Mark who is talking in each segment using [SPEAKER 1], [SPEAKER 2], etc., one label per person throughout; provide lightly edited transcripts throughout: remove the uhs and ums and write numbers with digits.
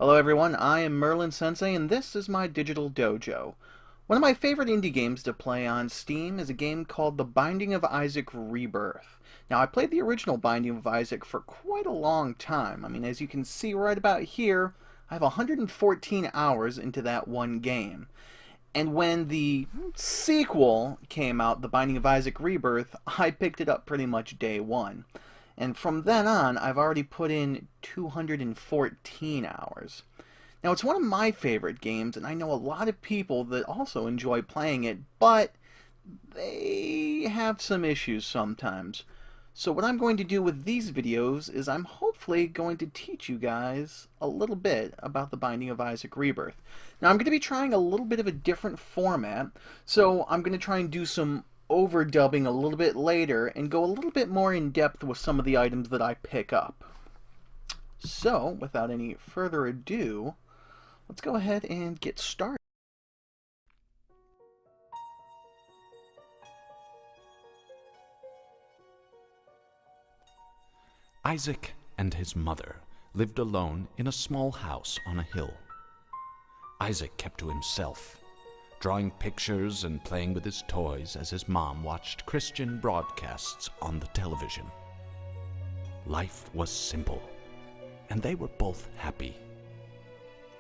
[SPEAKER 1] Hello everyone, I am Merlin Sensei and this is my digital dojo. One of my favorite indie games to play on Steam is a game called The Binding of Isaac Rebirth. Now I played the original Binding of Isaac for quite a long time. As you can see right about here, I have 114 hours into that one game. And when the sequel came out, The Binding of Isaac Rebirth, I picked it up pretty much day one. And from then on, I've already put in 214 hours. Now, it's one of my favorite games, and I know a lot of people that also enjoy playing it, but they have some issues sometimes. So what I'm going to do with these videos is I'm hopefully going to teach you guys a little bit about The Binding of Isaac Rebirth. Now, I'm going to be trying a little bit of a different format, so I'm going to try and do some overdubbing a little bit later and go a little bit more in depth with some of the items that I pick up. So, without any further ado, let's go ahead and get started.
[SPEAKER 2] Isaac and his mother lived alone in a small house on a hill. Isaac kept to himself, drawing pictures and playing with his toys as his mom watched Christian broadcasts on the television. Life was simple, and they were both happy.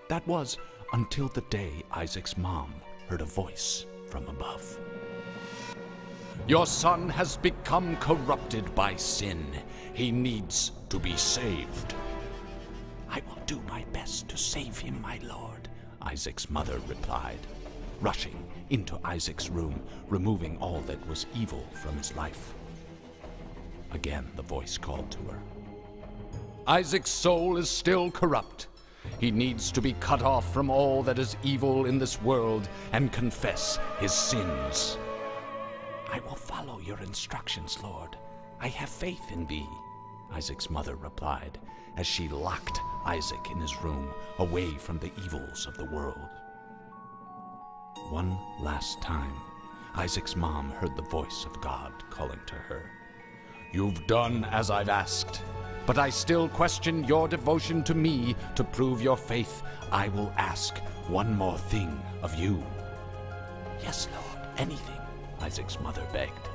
[SPEAKER 2] That was until the day Isaac's mom heard a voice from above. "Your son has become corrupted by sin. He needs to be saved." "I will do my best to save him, my lord," Isaac's mother replied, rushing into Isaac's room, removing all that was evil from his life. Again the voice called to her. "Isaac's soul is still corrupt. He needs to be cut off from all that is evil in this world and confess his sins." "I will follow your instructions, Lord. I have faith in thee," Isaac's mother replied, as she locked Isaac in his room, away from the evils of the world. One last time, Isaac's mom heard the voice of God calling to her. "You've done as I've asked, but I still question your devotion to me. To prove your faith, I will ask one more thing of you." "Yes, Lord, anything," Isaac's mother begged.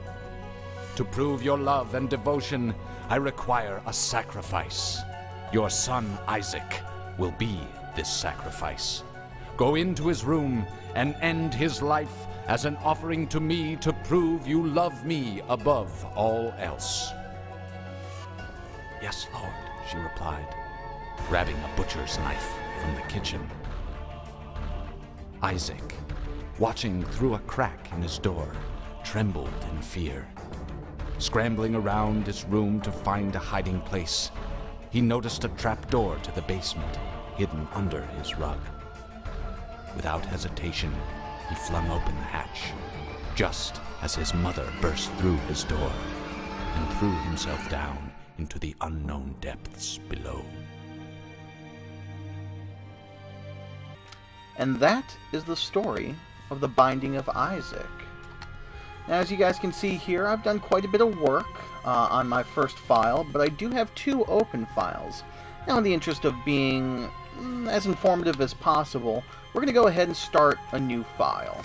[SPEAKER 2] "To prove your love and devotion, I require a sacrifice. Your son, Isaac, will be this sacrifice. Go into his room and end his life as an offering to me to prove you love me above all else." "Yes, Lord," she replied, grabbing a butcher's knife from the kitchen. Isaac, watching through a crack in his door, trembled in fear. Scrambling around his room to find a hiding place, he noticed a trapdoor to the basement hidden under his rug. Without hesitation, he flung open the hatch, just as his mother burst through his door and threw himself down into the unknown depths below.
[SPEAKER 1] And that is the story of The Binding of Isaac. Now, as you guys can see here, I've done quite a bit of work on my first file, but I do have two open files. Now, in the interest of being as informative as possible, we're going to go ahead and start a new file.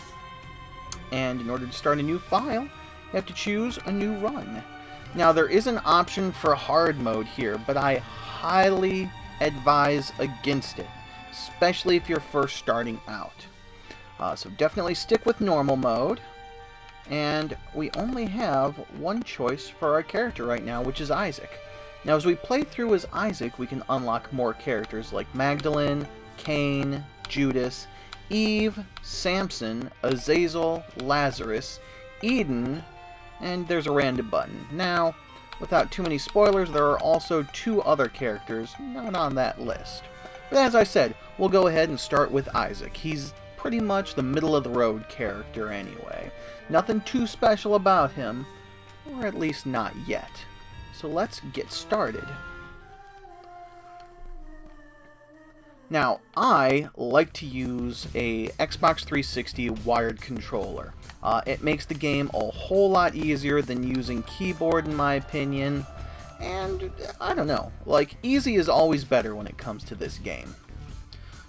[SPEAKER 1] And in order to start a new file, you have to choose a new run. Now, there is an option for hard mode here, but I highly advise against it, especially if you're first starting out. So definitely stick with normal mode. And we only have one choice for our character right now, which is Isaac. Now, as we play through as Isaac, we can unlock more characters like Magdalene, Cain, Judas, Eve, Samson, Azazel, Lazarus, Eden, and there's a random button. Now, without too many spoilers, there are also two other characters not on that list. But as I said, we'll go ahead and start with Isaac. He's pretty much the middle-of-the-road character anyway. Nothing too special about him, or at least not yet. So let's get started. Now, I like to use a Xbox 360 wired controller. It makes the game a whole lot easier than using keyboard, in my opinion. And, I don't know, like, easy is always better when it comes to this game.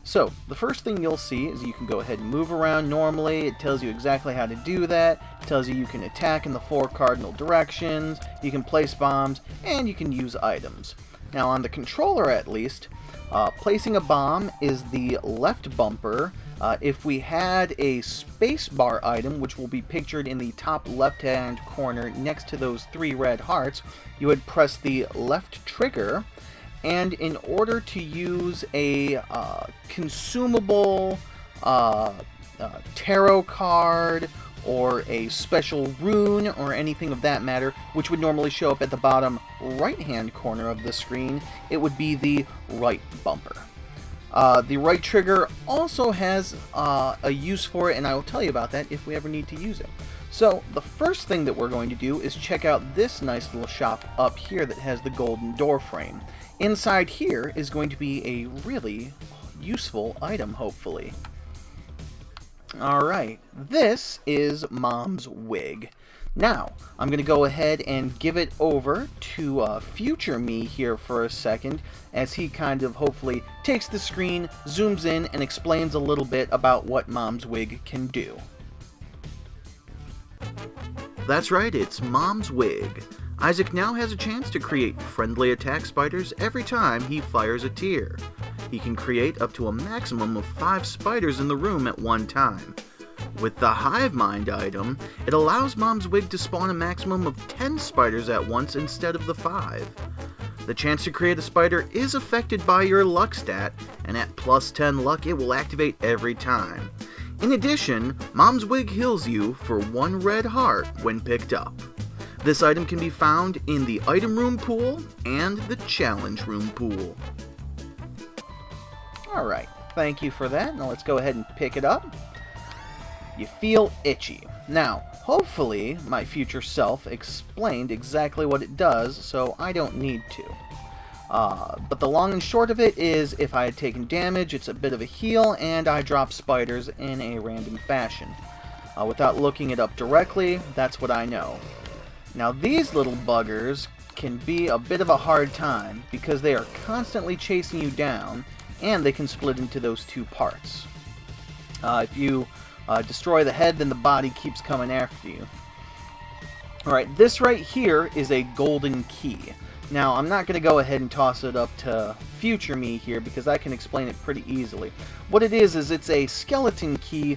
[SPEAKER 1] So, the first thing you'll see is you can go ahead and move around normally. It tells you exactly how to do that. It tells you can attack in the 4 cardinal directions, you can place bombs, and you can use items. Now, on the controller at least, placing a bomb is the left bumper. If we had a spacebar item, which will be pictured in the top left-hand corner next to those 3 red hearts, you would press the left trigger. And in order to use a consumable tarot card or a special rune or anything of that matter, which would normally show up at the bottom right-hand corner of the screen, it would be the right bumper. The right trigger also has a use for it, and I will tell you about that if we ever need to use it. So, the first thing that we're going to do is check out this nice little shop up here that has the golden door frame. Inside here is going to be a really useful item, hopefully. Alright, this is Mom's wig. Now, I'm going to go ahead and give it over to future me here for a second, as he kind of hopefully takes the screen, zooms in, and explains a little bit about what Mom's wig can do. That's right, it's Mom's wig. Isaac now has a chance to create friendly attack spiders every time he fires a tear. He can create up to a maximum of 5 spiders in the room at one time. With the Hivemind item, it allows Mom's wig to spawn a maximum of 10 spiders at once instead of the 5. The chance to create a spider is affected by your luck stat, and at plus 10 luck it will activate every time. In addition, Mom's wig heals you for 1 red heart when picked up. This item can be found in the item room pool and the challenge room pool. Alright, thank you for that. Now let's go ahead and pick it up. You feel itchy. Now, hopefully my future self explained exactly what it does, so I don't need to. But the long and short of it is, if I had taken damage, it's a bit of a heal, and I drop spiders in a random fashion. Without looking it up directly, that's what I know. Now these little buggers can be a bit of a hard time because they are constantly chasing you down, and they can split into those 2 parts. If you destroy the head, then the body keeps coming after you. Alright, this right here is a golden key. Now, I'm not going to go ahead and toss it up to future me here because I can explain it pretty easily. What it is it's a skeleton key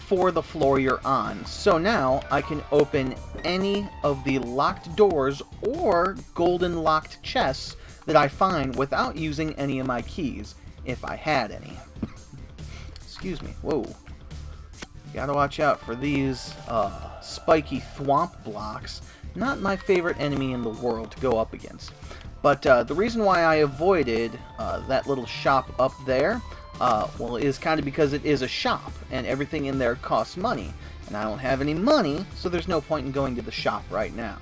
[SPEAKER 1] for the floor you're on. So now I can open any of the locked doors or golden locked chests that I find without using any of my keys, if I had any. Excuse me. Whoa. Gotta watch out for these spiky thwomp blocks. Not my favorite enemy in the world to go up against. But the reason why I avoided that little shop up there, well, is kind of because it is a shop, and everything in there costs money. And I don't have any money, so there's no point in going to the shop right now.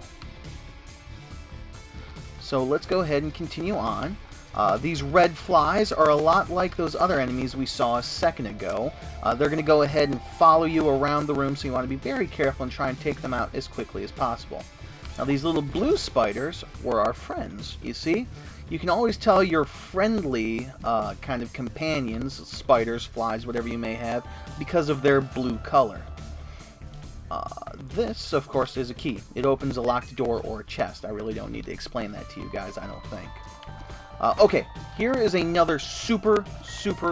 [SPEAKER 1] So let's go ahead and continue on. These red flies are a lot like those other enemies we saw a second ago. They're going to go ahead and follow you around the room, so you want to be very careful and try and take them out as quickly as possible. Now these little blue spiders were our friends, you see? You can always tell your friendly kind of companions, spiders, flies, whatever you may have, because of their blue color. This, of course, is a key. It opens a locked door or a chest. I really don't need to explain that to you guys, I don't think. Okay, here is another super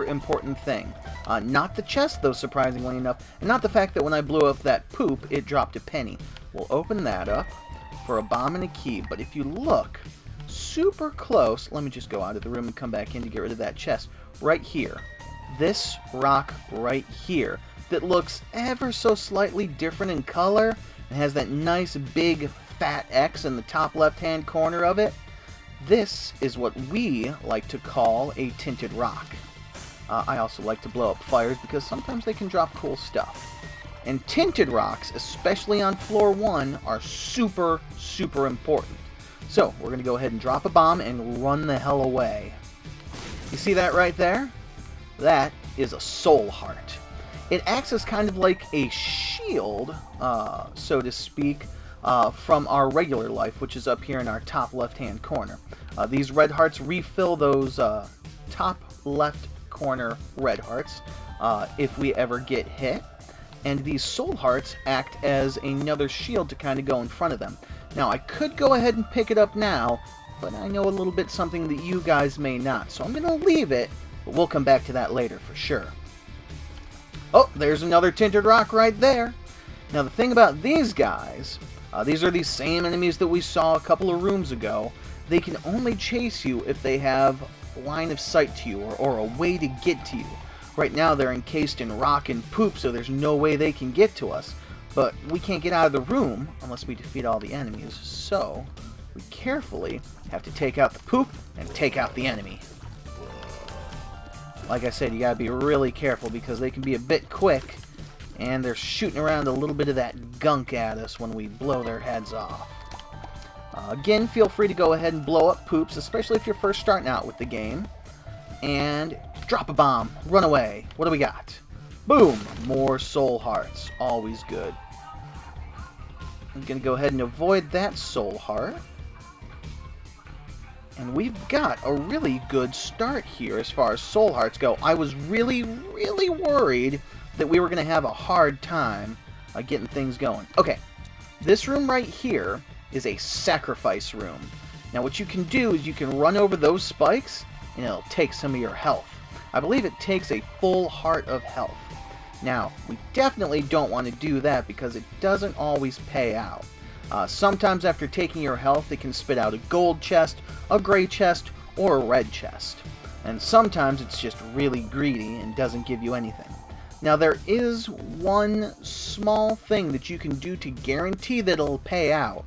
[SPEAKER 1] important thing. Not the chest, though, surprisingly enough, and not the fact that when I blew up that poop, it dropped a penny. We'll open that up for a bomb and a key, but if you look super close, let me just go out of the room and come back in to get rid of that chest. Right here, this rock right here, that looks ever so slightly different in color, and has that nice big fat X in the top left-hand corner of it. This is what we like to call a tinted rock. I also like to blow up fires because sometimes they can drop cool stuff. And tinted rocks, especially on floor 1, are super important. So, we're going to go ahead and drop a bomb and run the hell away. You see that right there? That is a soul heart. It acts as kind of like a shield, so to speak, from our regular life, which is up here in our top left-hand corner. These red hearts refill those top left corner red hearts if we ever get hit. And these soul hearts act as another shield to kind of go in front of them. Now, I could go ahead and pick it up now, but I know a little bit something that you guys may not. So I'm going to leave it, but we'll come back to that later for sure. Oh, there's another tinted rock right there. Now, the thing about these guys, these are the same enemies that we saw a couple of rooms ago. They can only chase you if they have line of sight to you or a way to get to you. Right now, they're encased in rock and poop, so there's no way they can get to us. But we can't get out of the room unless we defeat all the enemies, so we carefully have to take out the poop and take out the enemy. Like I said, you gotta be really careful because they can be a bit quick, and they're shooting around a little bit of that gunk at us when we blow their heads off. Again, feel free to go ahead and blow up poops, especially if you're first starting out with the game. And drop a bomb, run away. What do we got? Boom! More soul hearts. Always good. I'm going to go ahead and avoid that soul heart. And we've got a really good start here as far as soul hearts go. I was really, really worried that we were going to have a hard time getting things going. Okay, this room right here is a sacrifice room. Now what you can do is you can run over those spikes and it'll take some of your health. I believe it takes a full heart of health. Now, we definitely don't want to do that because it doesn't always pay out. Sometimes after taking your health, it can spit out a gold chest, a gray chest, or a red chest. And sometimes it's just really greedy and doesn't give you anything. Now, there is one small thing that you can do to guarantee that it'll pay out.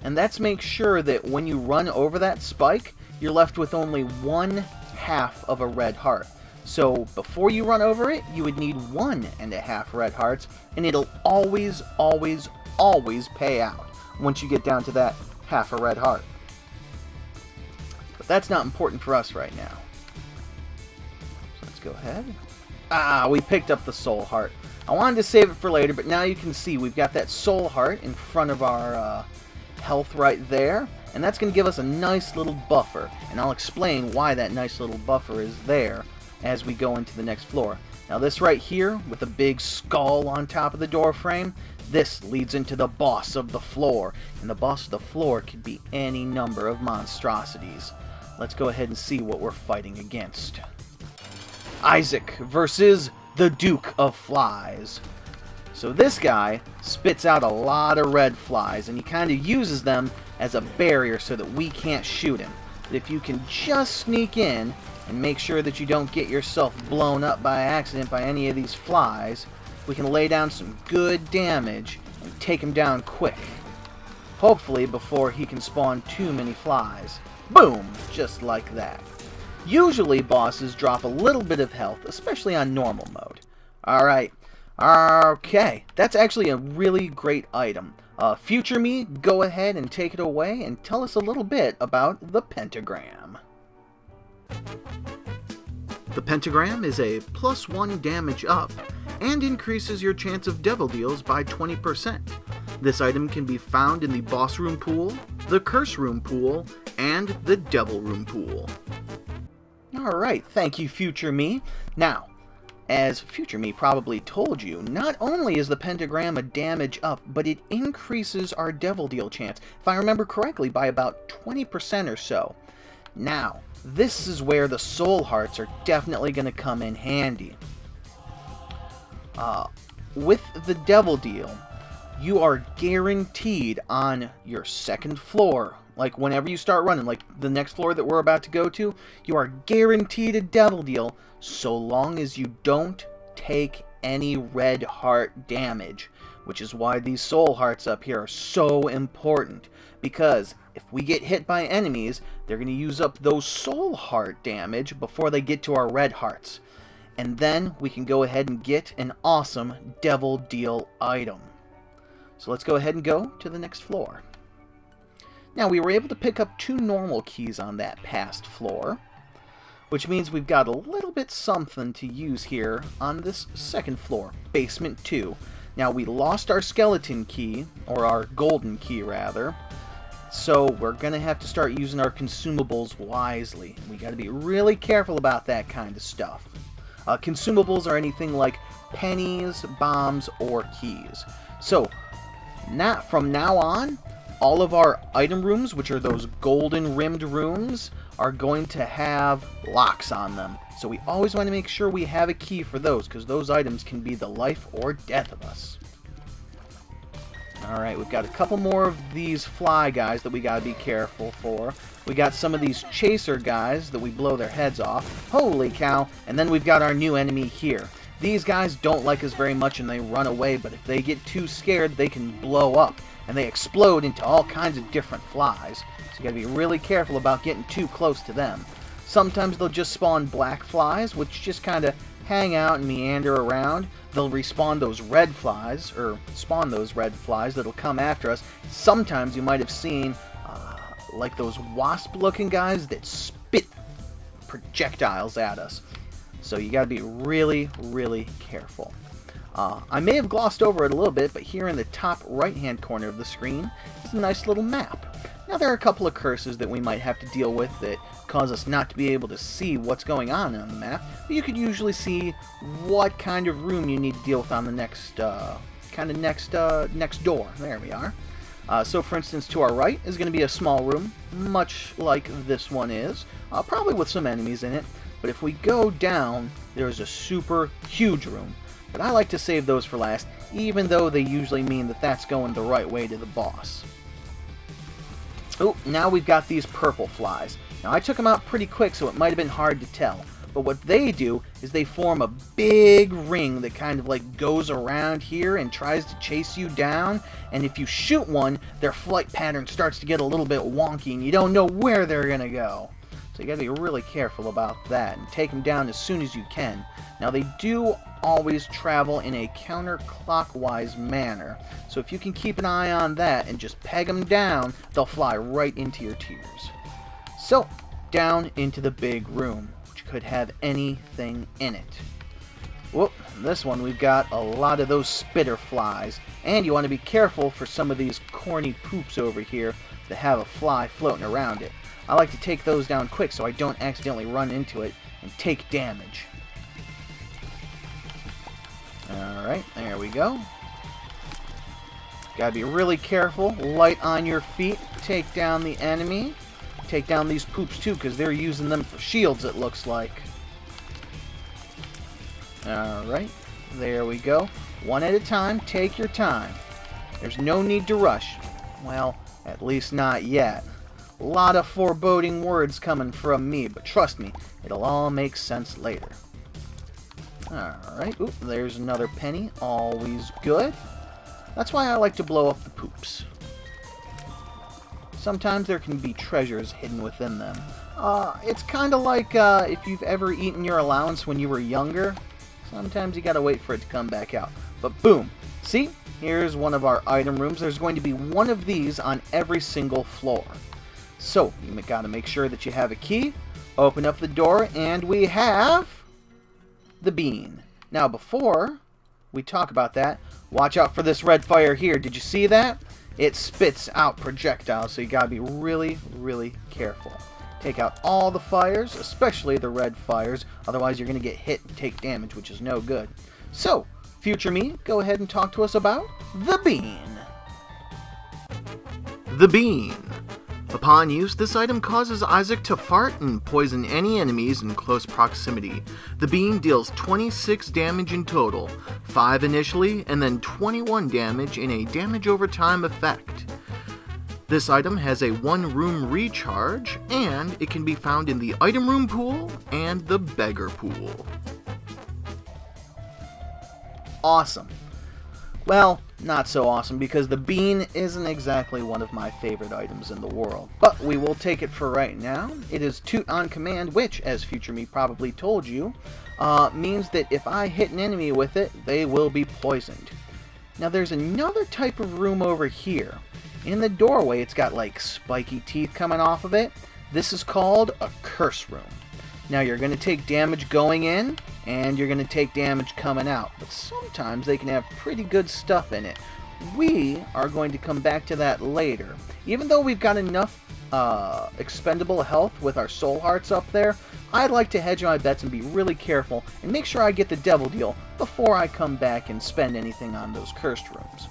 [SPEAKER 1] And that's make sure that when you run over that spike, you're left with only 1/2 of a red heart. So before you run over it, you would need 1.5 red hearts, and it'll always, always, always pay out once you get down to that half a red heart. But that's not important for us right now. So let's go ahead. Ah, we picked up the soul heart. I wanted to save it for later, but now you can see we've got that soul heart in front of our health right there. And that's going to give us a nice little buffer. And I'll explain why that nice little buffer is there as we go into the next floor. Now this right here, with a big skull on top of the door frame, this leads into the boss of the floor. And the boss of the floor could be any number of monstrosities. Let's go ahead and see what we're fighting against. Isaac versus the Duke of Flies. So this guy spits out a lot of red flies, and he kind of uses them as a barrier so that we can't shoot him. But if you can just sneak in and make sure that you don't get yourself blown up by accident by any of these flies, we can lay down some good damage and take him down quick. Hopefully before he can spawn too many flies. Boom! Just like that. Usually bosses drop a little bit of health, especially on normal mode. Alright. Okay, that's actually a really great item. Future me, go ahead and take it away and tell us a little bit about the Pentagram. The Pentagram is a +1 damage up and increases your chance of devil deals by 20%. This item can be found in the Boss Room pool, the Curse Room pool, and the Devil Room pool. Alright, thank you, Future me. Now, as Future me probably told you, not only is the Pentagram a damage up, but it increases our devil deal chance, if I remember correctly, by about 20% or so. Now, this is where the soul hearts are definitely going to come in handy. With the devil deal, you are guaranteed on your second floor, like whenever you start running, like the next floor that we're about to go to, you are guaranteed a devil deal so long as you don't take any red heart damage, which is why these soul hearts up here are so important, because if we get hit by enemies, they're going to use up those soul heart damage before they get to our red hearts, and then we can go ahead and get an awesome devil deal item. So let's go ahead and go to the next floor. Now, we were able to pick up 2 normal keys on that past floor, which means we've got a little bit something to use here on this second floor, basement 2. Now, we lost our skeleton key, or our golden key rather, So we're going to have to start using our consumables wisely. We got to be really careful about that kind of stuff. Consumables are anything like pennies, bombs, or keys. So from now on, all of our item rooms, which are those golden rimmed rooms, are going to have locks on them. So we always want to make sure we have a key for those, because those items can be the life or death of us. Alright, we've got a couple more of these fly guys that we got to be careful for. We got some of these chaser guys that we blow their heads off. Holy cow! And then we've got our new enemy here. These guys don't like us very much and they run away, but if they get too scared, they can blow up. And they explode into all kinds of different flies. So you gotta be really careful about getting too close to them. Sometimes they'll just spawn black flies, which just kind of hang out and meander around. They'll respawn those red flies, or spawn those red flies that'll come after us. Sometimes you might have seen like those wasp-looking guys that spit projectiles at us. So you gotta be really, really careful. I may have glossed over it a little bit, but here in the top right-hand corner of the screen is a nice little map. Now there are a couple of curses that we might have to deal with that cause us not to be able to see what's going on the map, but you could usually see what kind of room you need to deal with on the next next door. There we are. So for instance, to our right is going to be a small room, much like this one is, probably with some enemies in it. But if we go down, there's a super huge room. But I like to save those for last, even though they usually mean that that's going the right way to the boss. Oh, now we've got these purple flies. Now I took them out pretty quick, so it might have been hard to tell. But what they do is they form a big ring that kind of like goes around here and tries to chase you down. And if you shoot one, their flight pattern starts to get a little bit wonky and you don't know where they're going to go. So you got to be really careful about that and take them down as soon as you can. Now they do always travel in a counterclockwise manner. So if you can keep an eye on that and just peg them down, they'll fly right into your tears. So, down into the big room, which could have anything in it. Whoop, this one we've got a lot of those spitter flies. And you want to be careful for some of these corny poops over here that have a fly floating around it. I like to take those down quick so I don't accidentally run into it and take damage. Alright, there we go. Gotta be really careful. Light on your feet. Take down the enemy. Take down these poops too, because they're using them for shields, it looks like. Alright, there we go. One at a time. Take your time. There's no need to rush. Well, at least not yet. A lot of foreboding words coming from me, but trust me, it'll all make sense later. Alright, oop, there's another penny. Always good. That's why I like to blow up the poops. Sometimes there can be treasures hidden within them. It's kind of like if you've ever eaten your allowance when you were younger. Sometimes you gotta wait for it to come back out. But boom! See? Here's one of our item rooms. There's going to be one of these on every single floor. So, you gotta make sure that you have a key. Open up the door, and we have the bean. Now, before we talk about that, watch out for this red fire here. Did you see that? It spits out projectiles, so you gotta be really, really careful. Take out all the fires, especially the red fires, otherwise you're gonna get hit and take damage, which is no good. So, future me, go ahead and talk to us about the bean. The bean. Upon use, this item causes Isaac to fart and poison any enemies in close proximity. The bean deals 26 damage in total, 5 initially, and then 21 damage in a damage over time effect. This item has a 1-room recharge, and it can be found in the item room pool and the beggar pool. Awesome. Well, not so awesome, because the bean isn't exactly one of my favorite items in the world. But we will take it for right now. It is toot on command, which, as Future Me probably told you, means that if I hit an enemy with it, they will be poisoned. Now there's another type of room over here. In the doorway, it's got like spiky teeth coming off of it. This is called a curse room. Now you're going to take damage going in, and you're going to take damage coming out. But sometimes they can have pretty good stuff in it. we are going to come back to that later. Even though we've got enough expendable health with our soul hearts up there, I'd like to hedge my bets and be really careful and make sure I get the devil deal before I come back and spend anything on those cursed rooms.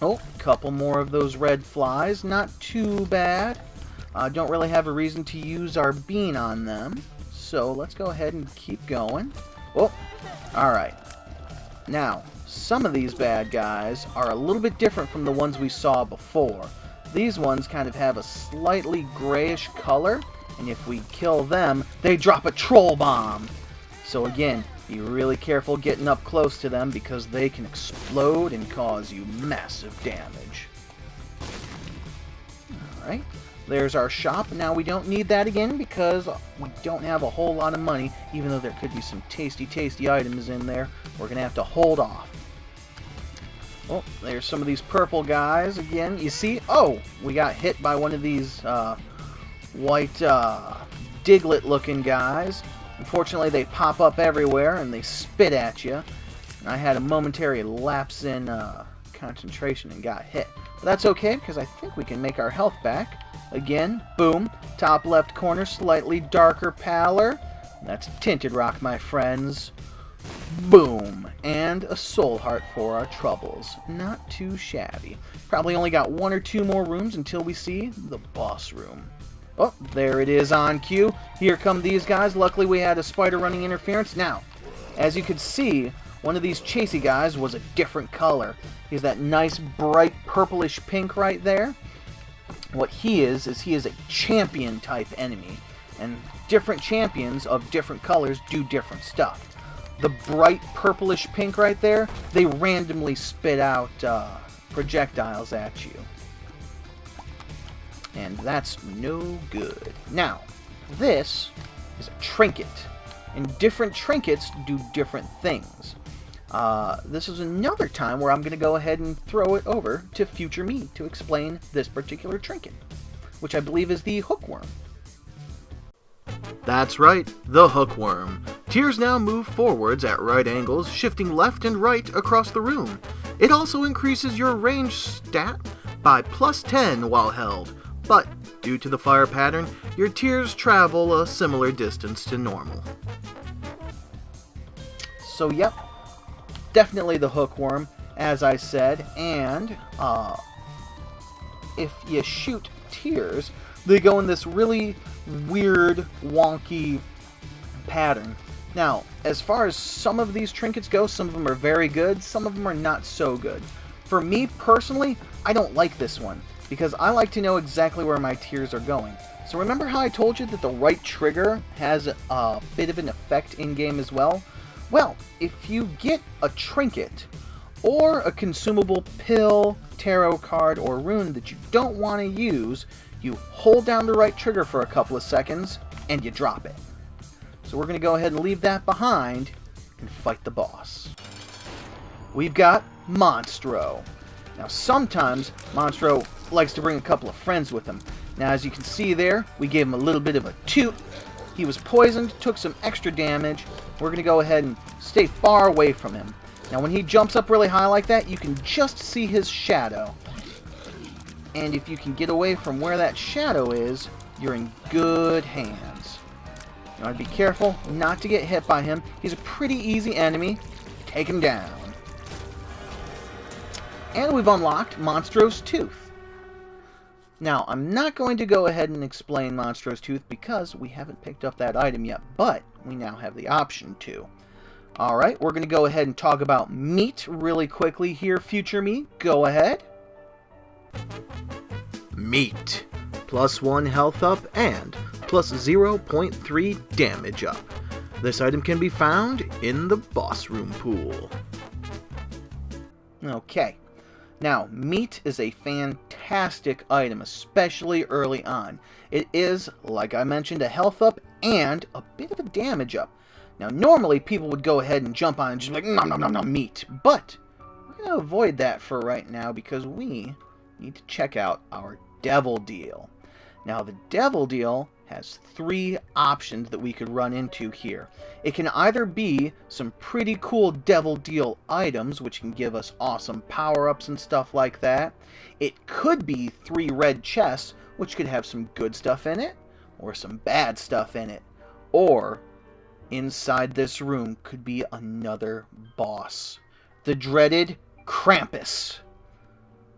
[SPEAKER 1] Oh, a couple more of those red flies. Not too bad. Don't really have a reason to use our bean on them. So let's go ahead and keep going. Oh, alright. Now, some of these bad guys are a little bit different from the ones we saw before. These ones kind of have a slightly grayish color, and if we kill them, they drop a troll bomb. So again, be really careful getting up close to them because they can explode and cause you massive damage. Alright, there's our shop. Now we don't need that again because we don't have a whole lot of money, even though there could be some tasty items in there. We're going to have to hold off. Oh, there's some of these purple guys again. You see? Oh, we got hit by one of these white Diglett-looking guys. Unfortunately, they pop up everywhere and they spit at you. And I had a momentary lapse in concentration and got hit. But that's okay, because I think we can make our health back. Again, boom. Top left corner, slightly darker pallor. That's tinted rock, my friends. Boom. And a soul heart for our troubles. Not too shabby. Probably only got one or two more rooms until we see the boss room. Oh, there it is on cue. Here come these guys. Luckily we had a spider running interference. Now, as you can see, one of these chasey guys was a different color. He's that nice bright purplish pink right there. What he is he is a champion type enemy. And different champions of different colors do different stuff. The bright purplish pink right there, they randomly spit out projectiles at you. And that's no good. Now, this is a trinket. And different trinkets do different things. This is another time where I'm going to go ahead and throw it over to future me to explain this particular trinket, which I believe is the Hookworm. That's right, the Hookworm. Tears now move forwards at right angles, shifting left and right across the room. It also increases your range stat by +10 while held, but due to the fire pattern, your tears travel a similar distance to normal. So yep, definitely the Hookworm, as I said, and if you shoot tears, they go in this really weird, wonky pattern. Now, as far as some of these trinkets go, some of them are very good, some of them are not so good. For me, personally, I don't like this one, because I like to know exactly where my tears are going. So remember how I told you that the right trigger has a bit of an effect in-game as well? Well, if you get a trinket, or a consumable pill, tarot card, or rune that you don't want to use, you hold down the right trigger for a couple of seconds, and you drop it. So we're going to go ahead and leave that behind, and fight the boss. We've got Monstro. Now sometimes, Monstro likes to bring a couple of friends with him. Now as you can see there, we gave him a little bit of a toot. He was poisoned, took some extra damage. We're going to go ahead and stay far away from him. Now when he jumps up really high like that, you can just see his shadow. And if you can get away from where that shadow is, you're in good hands. You want to be careful not to get hit by him. He's a pretty easy enemy. Take him down. And we've unlocked Monstro's Tooth. Now, I'm not going to go ahead and explain Monstro's Tooth because we haven't picked up that item yet, but we now have the option to. Alright, we're going to go ahead and talk about meat really quickly here, future me. Go ahead. Meat. +1 health up and plus 0.3 damage up. This item can be found in the boss room pool. Okay. Now, meat is a fantastic item, especially early on. It is, like I mentioned, a health up and a bit of a damage up. Now, normally people would go ahead and jump on and just be like, nom nom nom nom, meat. But we're going to avoid that for right now because we need to check out our Devil Deal. Now, the Devil Deal has 3 options that we could run into here. It can either be some pretty cool Devil Deal items, which can give us awesome power-ups and stuff like that. It could be 3 red chests, which could have some good stuff in it, or some bad stuff in it. Or, inside this room could be another boss. The dreaded Krampus.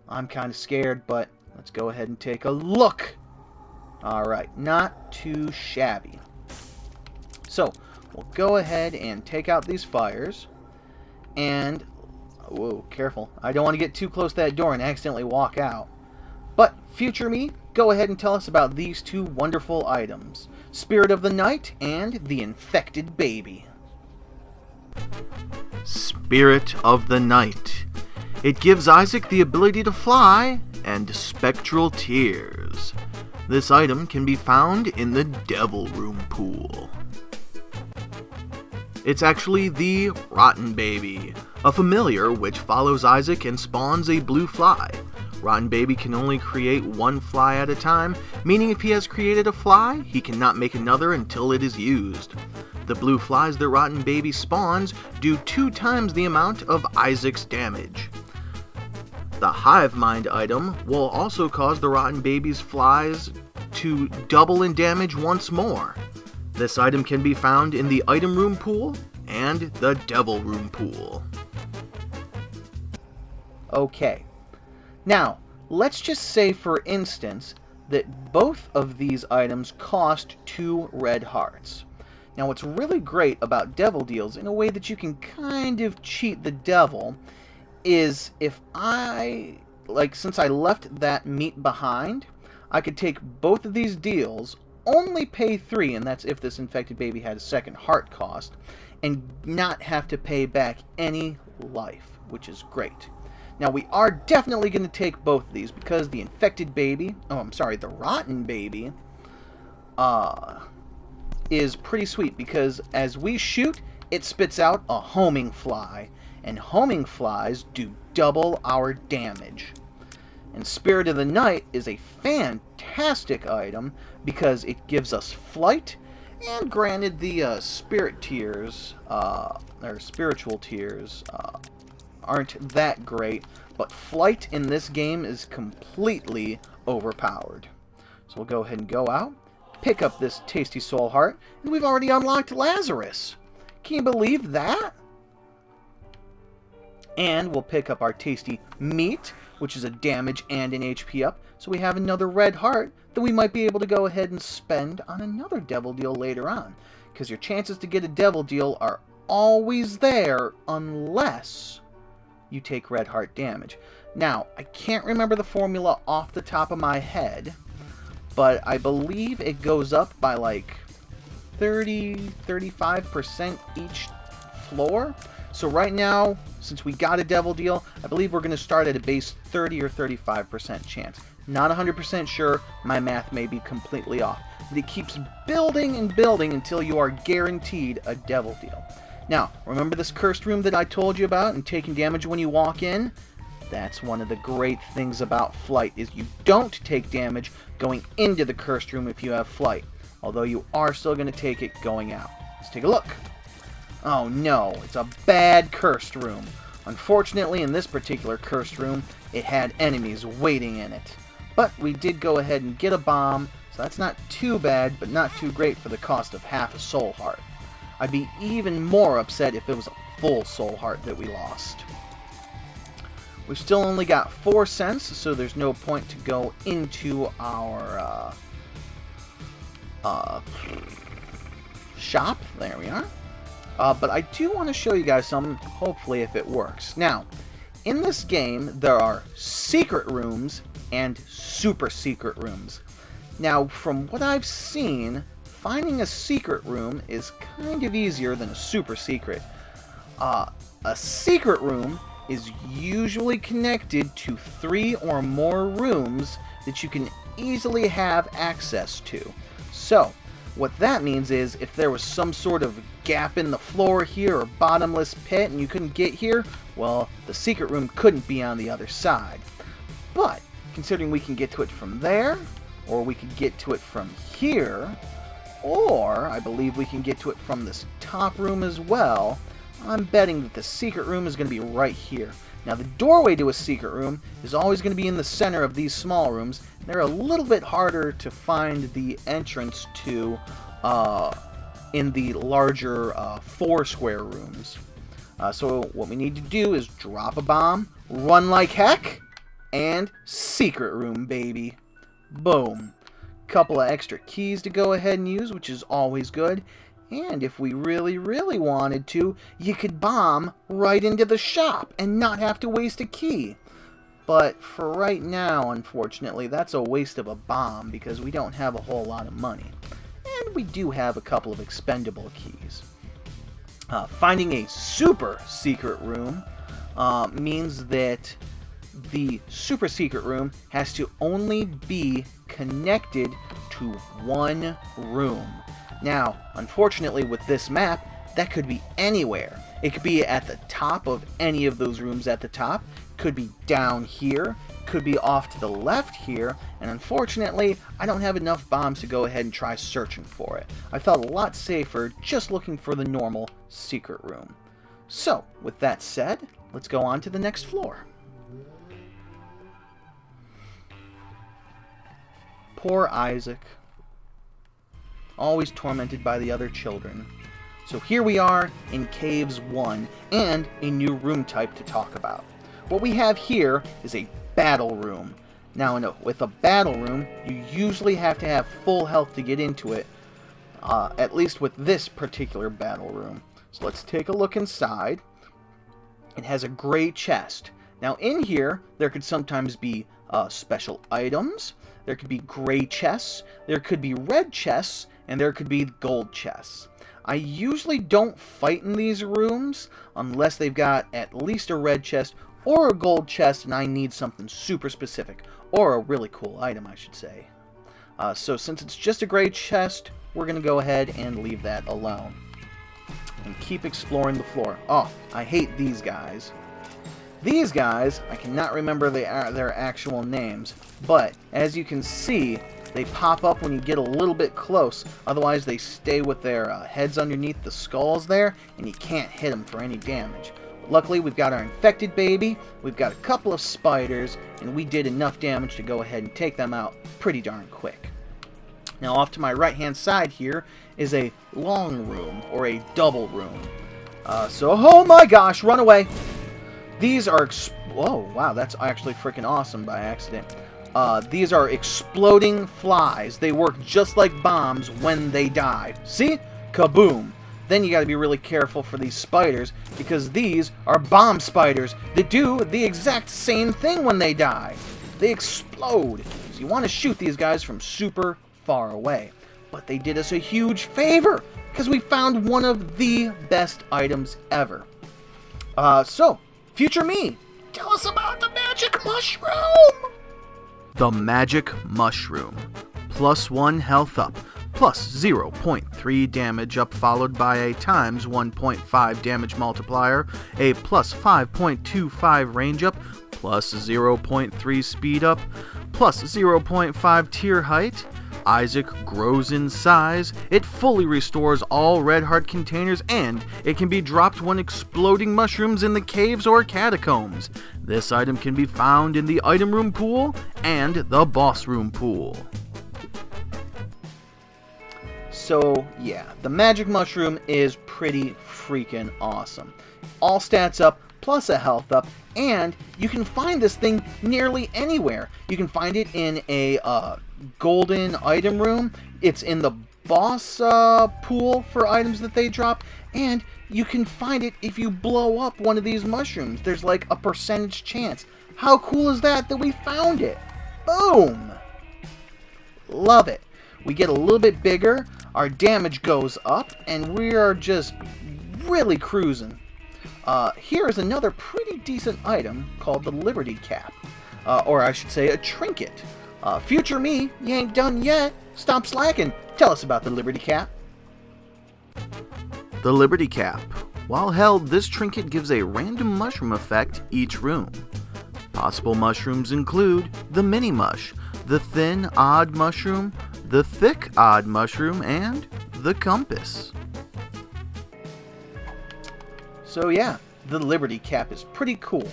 [SPEAKER 1] I'm kind of scared, but let's go ahead and take a look. Alright, not too shabby. So, we'll go ahead and take out these fires. And, whoa, careful. I don't want to get too close to that door and accidentally walk out. But, future me, go ahead and tell us about these 2 wonderful items. Spirit of the Night and the Infected Baby. Spirit of the Night. It gives Isaac the ability to fly and spectral tears. This item can be found in the Devil Room pool. It's actually the Rotten Baby, a familiar which follows Isaac and spawns a blue fly. Rotten Baby can only create 1 fly at a time, meaning if he has created a fly, he cannot make another until it is used. The blue flies that Rotten Baby spawns do 2 times the amount of Isaac's damage. The Hivemind item will also cause the Rotten Baby's flies to double in damage once more. This item can be found in the Item Room pool and the Devil Room pool. Okay, now let's just say for instance that both of these items cost 2 red hearts. Now what's really great about Devil Deals, in a way that you can kind of cheat the devil, is if since I left that meat behind, I could take both of these deals, only pay 3, and that's if this infected baby had a 2nd heart cost, and not have to pay back any life, which is great. Now we are definitely going to take both of these, because the infected baby, the rotten baby, is pretty sweet, because as we shoot, it spits out a homing fly, and homing flies do double our damage. And Spirit of the Night is a fantastic item because it gives us flight, and granted the spirit tears, or spiritual tears, aren't that great, but flight in this game is completely overpowered. So we'll go ahead and go out, pick up this tasty soul heart, and we've already unlocked Lazarus. Can you believe that? And we'll pick up our tasty meat, which is a damage and an HP up. So we have another red heart that we might be able to go ahead and spend on another devil deal later on. Because your chances to get a devil deal are always there unless you take red heart damage. Now, I can't remember the formula off the top of my head, but I believe it goes up by like 35% each floor. So right now, since we got a devil deal, I believe we're going to start at a base 30 or 35% chance. Not 100% sure, my math may be completely off. But it keeps building and building until you are guaranteed a devil deal. Now, remember this cursed room that I told you about and taking damage when you walk in? That's one of the great things about flight, is you don't take damage going into the cursed room if you have flight. Although you are still going to take it going out. Let's take a look. Oh no, it's a bad cursed room. Unfortunately, in this particular cursed room, it had enemies waiting in it. But we did go ahead and get a bomb, so that's not too bad, but not too great for the cost of half a soul heart. I'd be even more upset if it was a full soul heart that we lost. We've still only got 4 cents, so there's no point to go into our shop. There we are. But I do want to show you guys something, hopefully if it works. Now, in this game, there are secret rooms and super secret rooms. Now, from what I've seen, finding a secret room is kind of easier than a super secret. A secret room is usually connected to 3 or more rooms that you can easily have access to. So, what that means is, if there was some sort of gap in the floor here or bottomless pit and you couldn't get here, well, the secret room couldn't be on the other side. But, considering we can get to it from there, or we could get to it from here, or I believe we can get to it from this top room as well. I'm betting that the secret room is going to be right here. Now, the doorway to a secret room is always going to be in the center of these small rooms. They're a little bit harder to find the entrance to in the larger 4 square rooms. So what we need to do is drop a bomb, run like heck, and secret room, baby. Boom. Couple of extra keys to go ahead and use, which is always good. And if we really, really wanted to, you could bomb right into the shop and not have to waste a key. But for right now, unfortunately, that's a waste of a bomb because we don't have a whole lot of money. And we do have a couple of expendable keys. Finding a super secret room means that the super secret room has to only be connected to one room. Now, unfortunately with this map, that could be anywhere. It could be at the top of any of those rooms at the top, could be down here, could be off to the left here, and unfortunately, I don't have enough bombs to go ahead and try searching for it. I felt a lot safer just looking for the normal secret room. So, with that said, let's go on to the next floor. Poor Isaac. Always tormented by the other children. So here we are in Caves 1, and a new room type to talk about. What we have here is a battle room. Now, with a battle room, you usually have to have full health to get into it, at least with this particular battle room. So let's take a look inside. It has a gray chest. Now in here, there could sometimes be special items, there could be gray chests, there could be red chests, and there could be gold chests. I usually don't fight in these rooms unless they've got at least a red chest or a gold chest and I need something super specific, or a really cool item, I should say. So since it's just a gray chest, we're going to go ahead and leave that alone. And keep exploring the floor. Oh, I hate these guys. These guys, I cannot remember their actual names, but as you can see, they pop up when you get a little bit close. Otherwise, they stay with their heads underneath the skulls there, and you can't hit them for any damage. Luckily, we've got our infected baby, we've got a couple of spiders, and we did enough damage to go ahead and take them out pretty darn quick. Now, off to my right-hand side here is a long room, or a double room. Oh my gosh, run away! These are... Whoa, wow, that's actually freaking awesome by accident. These are exploding flies. They work just like bombs when they die. See? Kaboom! Then you gotta be really careful for these spiders, because these are bomb spiders that do the exact same thing when they die. They explode. So you want to shoot these guys from super far away. But they did us a huge favor, because we found one of the best items ever. So, future me, tell us about the magic mushroom! The magic mushroom. +1 health up, plus 0.3 damage up, followed by a times 1.5 damage multiplier, a plus 5.25 range up, plus 0.3 speed up, plus 0.5 tier height. Isaac grows in size, it fully restores all red heart containers, and it can be dropped when exploding mushrooms in the caves or catacombs. This item can be found in the item room pool and the boss room pool. So yeah, the magic mushroom is pretty freaking awesome. All stats up, plus a health up, and you can find this thing nearly anywhere. You can find it in a golden item room, it's in the boss pool for items that they drop, and you can find it if you blow up one of these mushrooms. There's like a percentage chance. How cool is that we found it? Boom! Love it. We get a little bit bigger, our damage goes up, and we are just really cruising. Here is another pretty decent item called the Liberty Cap, or I should say a trinket. Future me, you ain't done yet. Stop slacking. Tell us about the Liberty Cap. The Liberty Cap. While held, this trinket gives a random mushroom effect each room. Possible mushrooms include the Mini Mush, the thin odd mushroom, the thick odd mushroom, and the compass. So yeah, the Liberty Cap is pretty cool.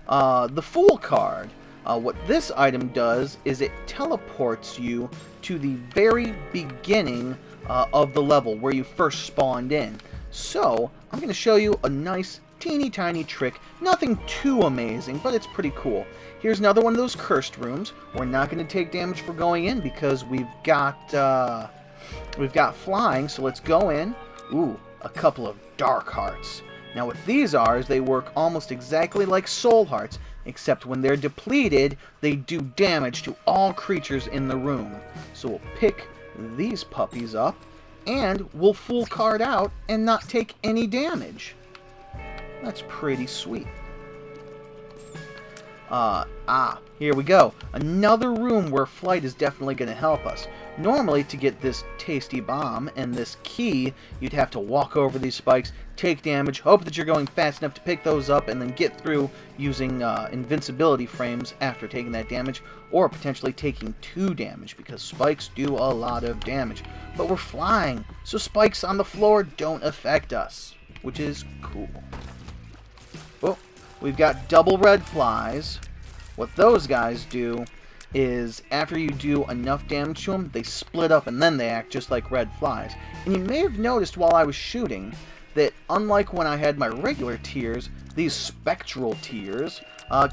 [SPEAKER 1] The Fool card, what this item does is it teleports you to the very beginning of the level where you first spawned in. So I'm going to show you a nice teeny tiny trick. Nothing too amazing, but it's pretty cool. Here's another one of those cursed rooms. We're not going to take damage for going in because we've got flying. So let's go in. Ooh, a couple of dark hearts. Now what these are is they work almost exactly like soul hearts, except when they're depleted, they do damage to all creatures in the room. So we'll pick these puppies up, and we'll full card out and not take any damage. That's pretty sweet. Here we go. Another room where flight is definitely going to help us. Normally, to get this tasty bomb and this key, you'd have to walk over these spikes, take damage, hope that you're going fast enough to pick those up, and then get through using invincibility frames after taking that damage, or potentially taking 2 damage, because spikes do a lot of damage. But we're flying, so spikes on the floor don't affect us, which is cool. Oh, we've got double red flies. What those guys do is after you do enough damage to them, they split up and then they act just like red flies. And you may have noticed while I was shooting that unlike when I had my regular tears, these spectral tears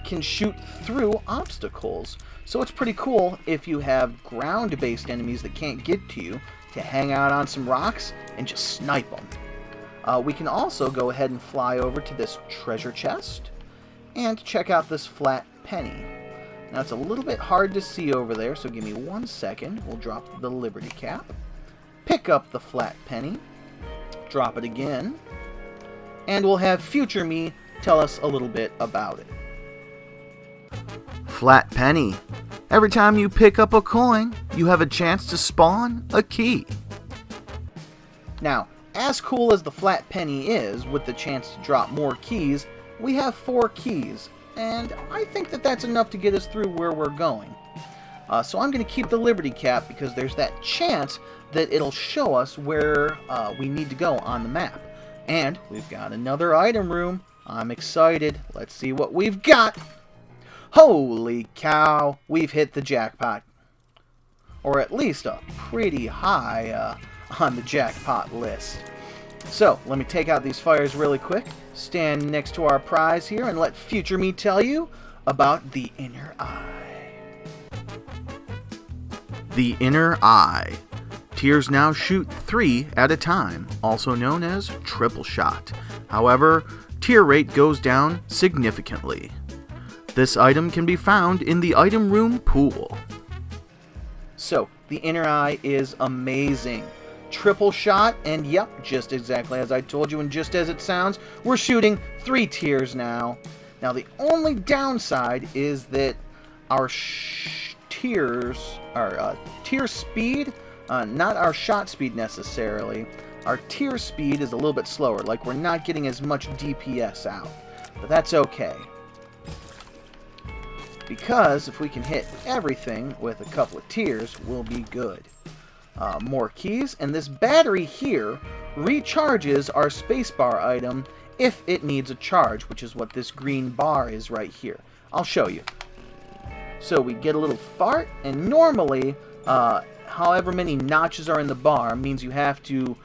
[SPEAKER 1] can shoot through obstacles. So it's pretty cool if you have ground-based enemies that can't get to you to hang out on some rocks and just snipe them. We can also go ahead and fly over to this treasure chest and check out this flat penny. Now it's a little bit hard to see over there, so give me 1 second. We'll drop the Liberty Cap, pick up the flat penny, drop it again, and we'll have future me tell us a little bit about it. Flat penny. Every time you pick up a coin, you have a chance to spawn a key. Now, as cool as the flat penny is, with the chance to drop more keys, we have 4 keys, and I think that that's enough to get us through where we're going. So I'm going to keep the Liberty Cap because there's that chance that it'll show us where we need to go on the map. And we've got another item room. I'm excited. Let's see what we've got. Holy cow, we've hit the jackpot. Or at least a pretty high on the jackpot list. So, let me take out these fires really quick, stand next to our prize here, and let future me tell you about the Inner Eye. The Inner Eye. Tears now shoot 3 at a time, also known as triple shot. However, tear rate goes down significantly. This item can be found in the item room pool. So, the Inner Eye is amazing. Triple shot, and yep, just exactly as I told you and just as it sounds, we're shooting 3 tears now. Now the only downside is that our tear speed, not our shot speed necessarily, our tear speed is a little bit slower, like we're not getting as much DPS out. But that's okay. Because if we can hit everything with a couple of tears, we'll be good. More keys, and this battery here recharges our spacebar item if it needs a charge, which is what this green bar is right here. I'll show you. So we get a little fart, and normally, however many notches are in the bar means you have to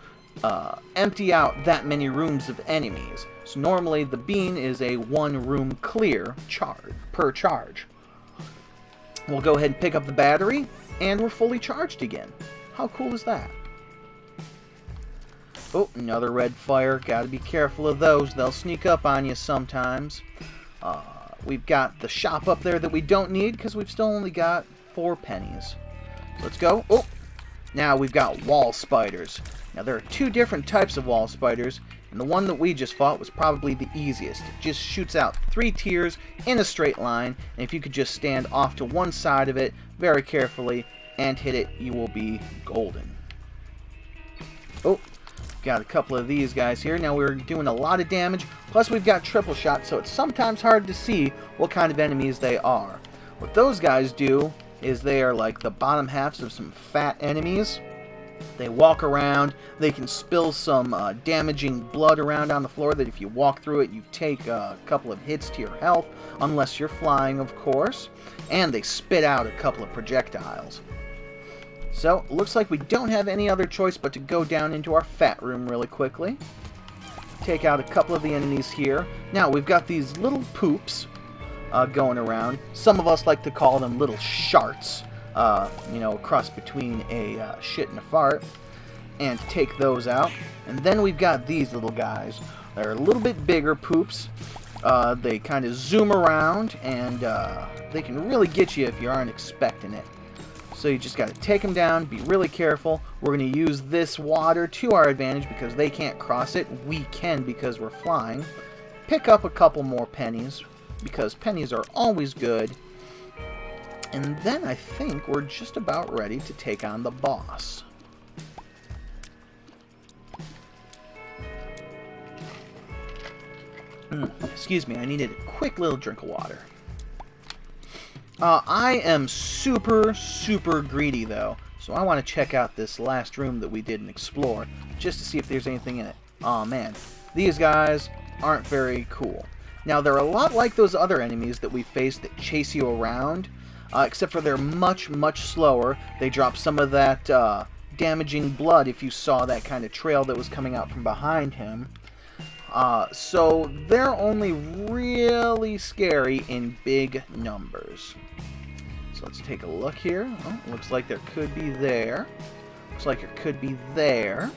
[SPEAKER 1] empty out that many rooms of enemies. So normally the bean is a 1 room clear charge per charge. We'll go ahead and pick up the battery, and we're fully charged again. How cool is that? Oh, another red fire. Gotta be careful of those. They'll sneak up on you sometimes. We've got the shop up there that we don't need because we've still only got 4 pennies. So let's go. Oh, now we've got wall spiders. Now there are 2 different types of wall spiders, and the one that we just fought was probably the easiest. It just shoots out 3 tiers in a straight line, and if you could just stand off to one side of it very carefully and hit it, you will be golden. Oh, got a couple of these guys here. Now we're doing a lot of damage, plus we've got triple shot, so it's sometimes hard to see what kind of enemies they are. What those guys do is they are like the bottom halves of some fat enemies. They walk around, they can spill some damaging blood around on the floor that if you walk through it, you take a couple of hits to your health, unless you're flying, of course. And they spit out a couple of projectiles. So, looks like we don't have any other choice but to go down into our fat room really quickly. Take out a couple of the enemies here. Now, we've got these little poops going around. Some of us like to call them little sharts. You know, a cross between a shit and a fart, and take those out. And then we've got these little guys. They're a little bit bigger poops. They kind of zoom around, and they can really get you if you aren't expecting it. So you just got to take them down, be really careful. We're going to use this water to our advantage because they can't cross it. We can because we're flying. Pick up a couple more pennies because pennies are always good. And then I think we're just about ready to take on the boss. Excuse me, I needed a quick little drink of water. I am super greedy though, so I want to check out this last room that we didn't explore, just to see if there's anything in it. Aw man, these guys aren't very cool. Now they're a lot like those other enemies that we faced that chase you around. Except for they're much slower. They drop some of that damaging blood if you saw that kind of trail that was coming out from behind him. So they're only really scary in big numbers. So let's take a look here. Oh, looks like there could be there. Looks like there could be there.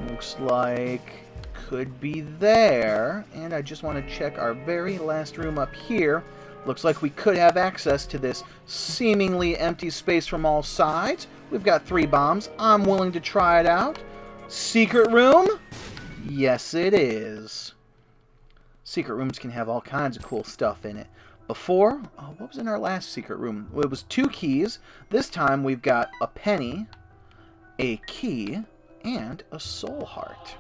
[SPEAKER 1] Looks like could be there. And I just want to check our very last room up here. Looks like we could have access to this seemingly empty space from all sides. We've got 3 bombs. I'm willing to try it out. Secret room? Yes, it is. Secret rooms can have all kinds of cool stuff in it. Before, what was in our last secret room? Well, it was 2 keys. This time we've got a penny, a key, and a soul heart.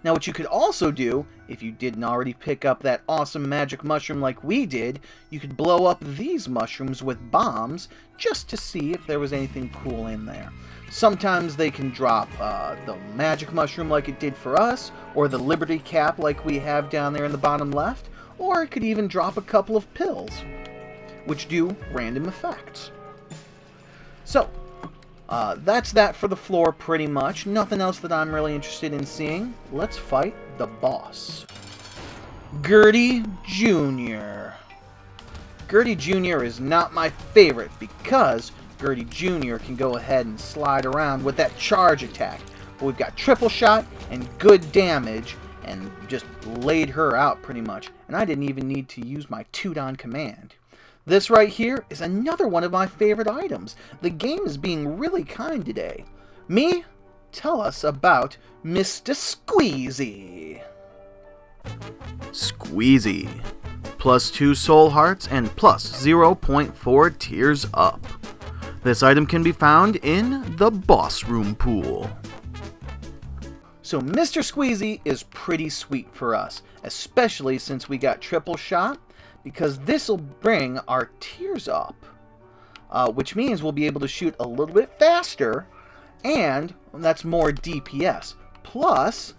[SPEAKER 1] Now, what you could also do, if you didn't already pick up that awesome magic mushroom like we did, you could blow up these mushrooms with bombs just to see if there was anything cool in there. Sometimes they can drop the magic mushroom like it did for us, or the liberty cap like we have down there in the bottom left, or it could even drop a couple of pills, which do random effects. So, that's that for the floor pretty much. Nothing else that I'm really interested in seeing. Let's fight the boss. Gertie Jr. Gertie Jr. is not my favorite because Gertie Jr. can go ahead and slide around with that charge attack. But we've got triple shot and good damage and just laid her out pretty much. And I didn't even need to use my toot-on command. This right here is another one of my favorite items. The game is being really kind today. Me? Tell us about Mr. Squeezy. Squeezy. Plus 2 soul hearts and plus 0.4 tears up. This item can be found in the boss room pool. So Mr. Squeezy is pretty sweet for us, especially since we got triple shot, because this will bring our tears up, which means we'll be able to shoot a little bit faster, and that's more DPS. Plus,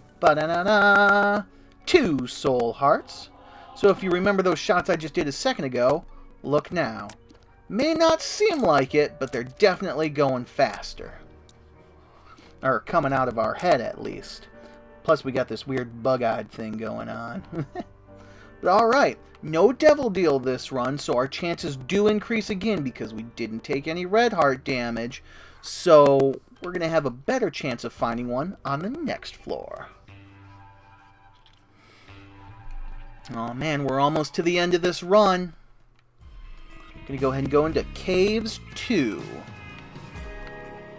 [SPEAKER 1] 2 soul hearts. So if you remember those shots I just did a second ago, look now. May not seem like it, but they're definitely going faster. Or coming out of our head, at least. Plus, we got this weird bug-eyed thing going on. But alright, no devil deal this run, so our chances do increase again because we didn't take any red heart damage. So, we're going to have a better chance of finding one on the next floor. Oh man, we're almost to the end of this run. I'm going to go ahead and go into Caves 2.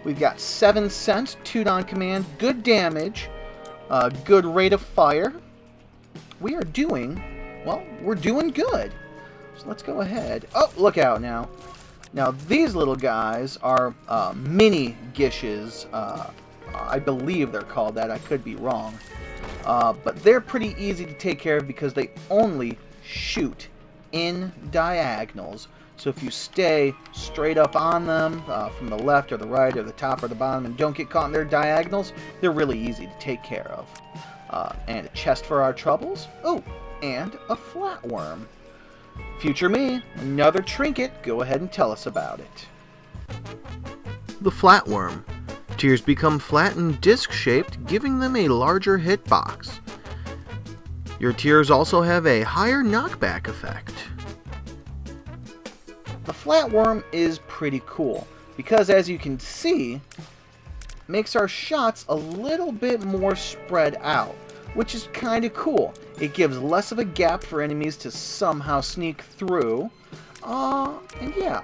[SPEAKER 1] We've got 7 cents, toot-on command, good damage, good rate of fire. We are doing, well, we're doing good. So let's go ahead. Oh, look out now. Now, these little guys are mini gishes. I believe they're called that. I could be wrong. But they're pretty easy to take care of because they only shoot in diagonals. So if you stay straight up on them from the left or the right or the top or the bottom and don't get caught in their diagonals, they're really easy to take care of. And a chest for our troubles. Oh, and a flatworm. Future me, another trinket. Go ahead and tell us about it. The flatworm. Tears become flat and disc-shaped, giving them a larger hitbox. Your tears also have a higher knockback effect. The flatworm is pretty cool because, as you can see, makes our shots a little bit more spread out, which is kind of cool. It gives less of a gap for enemies to somehow sneak through. And yeah,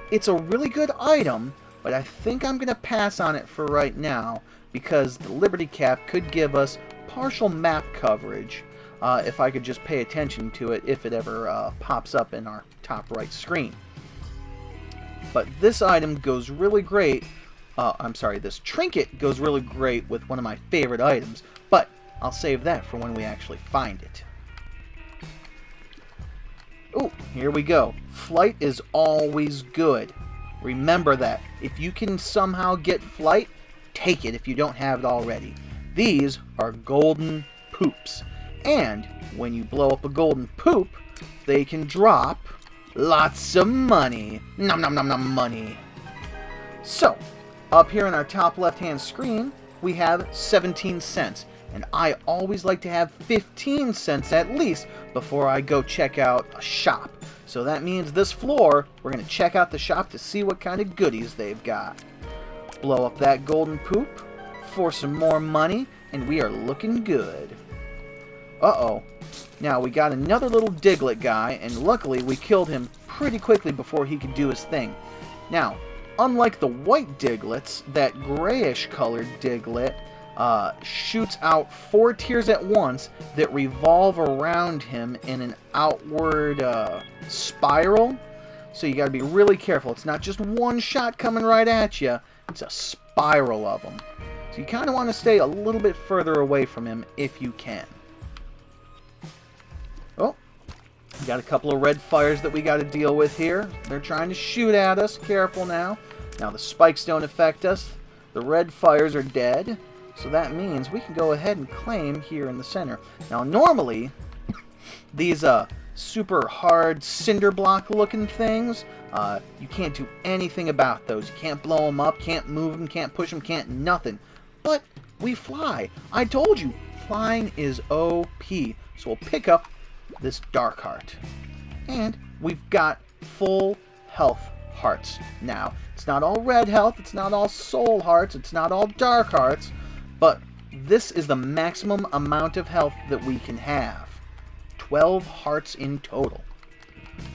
[SPEAKER 1] it's a really good item, but I think I'm going to pass on it for right now because the Liberty Cap could give us partial map coverage if I could just pay attention to it if it ever pops up in our top right screen. But this item goes really great. This trinket goes really great with one of my favorite items, but I'll save that for when we actually find it. Oh, here we go. Flight is always good. Remember that. If you can somehow get flight, take it if you don't have it already. These are golden poops. And when you blow up a golden poop, they can drop lots of money. Nom nom nom nom money. So, up here on our top left-hand screen, we have 17 cents. And I always like to have 15 cents at least before I go check out a shop. So that means this floor, we're going to check out the shop to see what kind of goodies they've got. Blow up that golden poop for some more money, and we are looking good. Uh-oh. Now, we got another little Diglett guy, and luckily we killed him pretty quickly before he could do his thing. Now, unlike the white Diglets, that grayish-colored Diglett shoots out 4 tears at once that revolve around him in an outward spiral. So you got to be really careful. It's not just one shot coming right at you. It's a spiral of them. So you kind of want to stay a little bit further away from him if you can. Oh, we got a couple of red fires that we got to deal with here. They're trying to shoot at us. Careful now. Now the spikes don't affect us. The red fires are dead. So that means we can go ahead and claim here in the center. Now normally, these super hard cinder block looking things, you can't do anything about those. You can't blow them up, can't move them, can't push them, can't nothing. But we fly. I told you, flying is OP. So we'll pick up this dark heart. And we've got full health hearts now. It's not all red health, it's not all soul hearts, it's not all dark hearts. But this is the maximum amount of health that we can have. 12 hearts in total.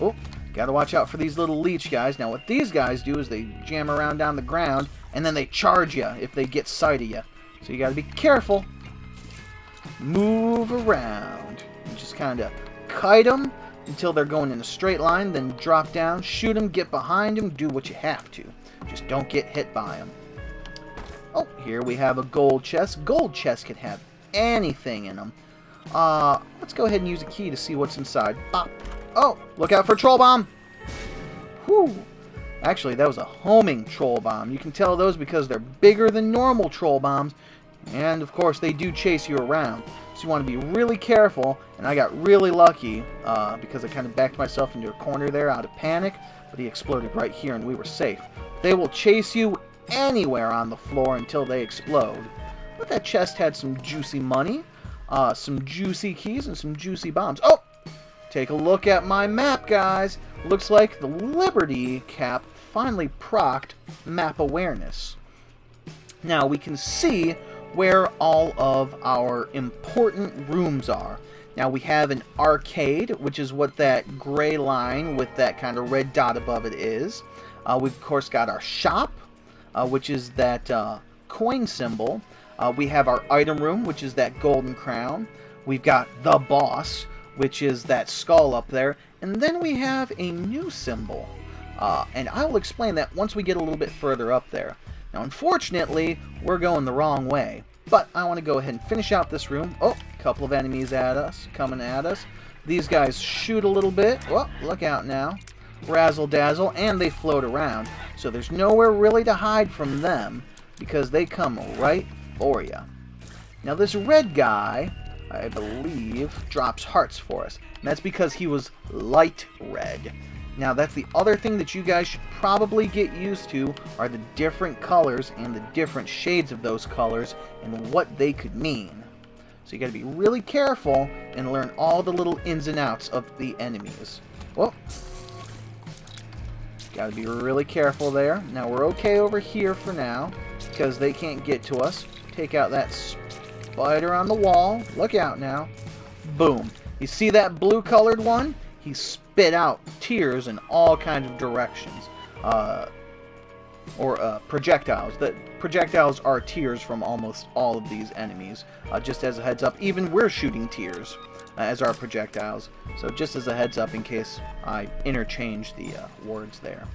[SPEAKER 1] Oh, gotta watch out for these little leech guys. Now what these guys do is they jam around down the ground and then they charge you if they get sight of you. So you gotta be careful. Move around. And just kind of kite them until they're going in a straight line. Then drop down, shoot them, get behind them, do what you have to. Just don't get hit by them. Oh, here we have a gold chest. Gold chests can have anything in them. Let's go ahead and use a key to see what's inside. Bop. Oh, look out for a troll bomb. Whew. Actually, that was a homing troll bomb. You can tell those because they're bigger than normal troll bombs. And, of course, they do chase you around. So you want to be really careful. And I got really lucky because I kind of backed myself into a corner there out of panic. But he exploded right here and we were safe. They will chase you anywhere on the floor until they explode. But that chest had some juicy money, some juicy keys, and some juicy bombs. Oh! Take a look at my map, guys. Looks like the Liberty Cap finally procced map awareness. Now we can see where all of our important rooms are. Now we have an arcade, which is what that gray line with that kind of red dot above it is. We've of course got our shop, which is that coin symbol. We have our item room, which is that golden crown. We've got the boss, which is that skull up there. And then we have a new symbol. And I will explain that once we get a little bit further up there. Now, unfortunately, we're going the wrong way. But I want to go ahead and finish out this room. Oh, a couple of enemies at us, coming at us. These guys shoot a little bit. Oh, look out now. razzle dazzle, and they float around. So there's nowhere really to hide from them because they come right for you. Now this red guy, I believe, drops hearts for us. And that's because he was light red. Now that's the other thing that you guys should probably get used to are the different colors and the different shades of those colors and what they could mean. So you got to be really careful and learn all the little ins and outs of the enemies. Whoa. Got to be really careful there. Now we're okay over here for now because they can't get to us. Take out that spider on the wall. Look out now. Boom. You see that blue colored one? He spit out tears in all kinds of directions. Projectiles. The projectiles are tears from almost all of these enemies. Just as a heads up, even we're shooting tears as our projectiles. So just as a heads up in case I interchange the words there.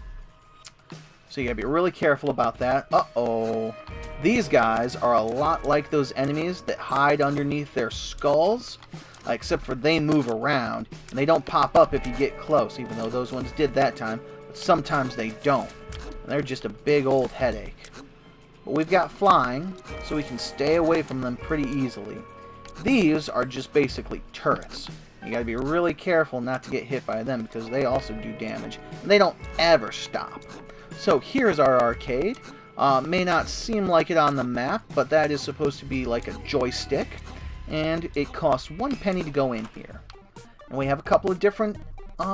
[SPEAKER 1] So you gotta be really careful about that. Uh-oh. These guys are a lot like those enemies that hide underneath their skulls. Except for they move around, and they don't pop up if you get close, even though those ones did that time. But sometimes they don't. And they're just a big old headache. But we've got flying, so we can stay away from them pretty easily. These are just basically turrets. You gotta be really careful not to get hit by them because they also do damage. And they don't ever stop. So here's our arcade. May not seem like it on the map, but that is supposed to be like a joystick. And it costs 1 penny to go in here. And we have a couple of different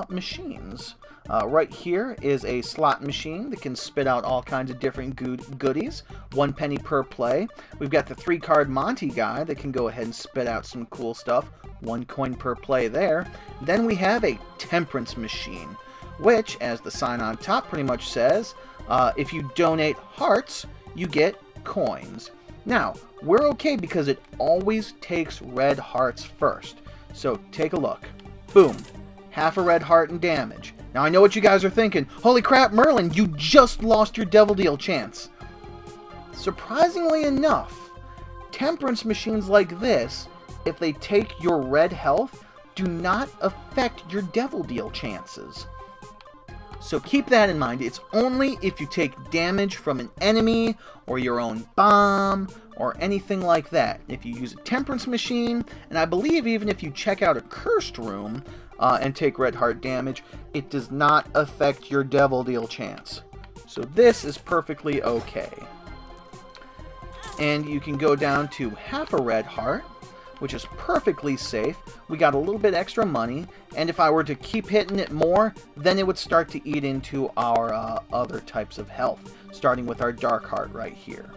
[SPEAKER 1] machines. Right here is a slot machine that can spit out all kinds of different goodies. 1 penny per play. We've got the 3-card Monty guy that can go ahead and spit out some cool stuff. 1 coin per play there. Then we have a temperance machine, which, as the sign on top pretty much says, if you donate hearts, you get coins. Now, we're okay because it always takes red hearts first. So, take a look. Boom. Half a red heart and damage. Now, I know what you guys are thinking. Holy crap, Merlin, you just lost your Devil Deal chance. Surprisingly enough, temperance machines like this, if they take your red health, do not affect your Devil Deal chances. So keep that in mind. It's only if you take damage from an enemy or your own bomb or anything like that. If you use a temperance machine, and I believe even if you check out a cursed room and take red heart damage, it does not affect your Devil Deal chance. So this is perfectly okay. And you can go down to half a red heart, which is perfectly safe. We got a little bit extra money, and if I were to keep hitting it more, then it would start to eat into our other types of health, starting with our dark heart right here.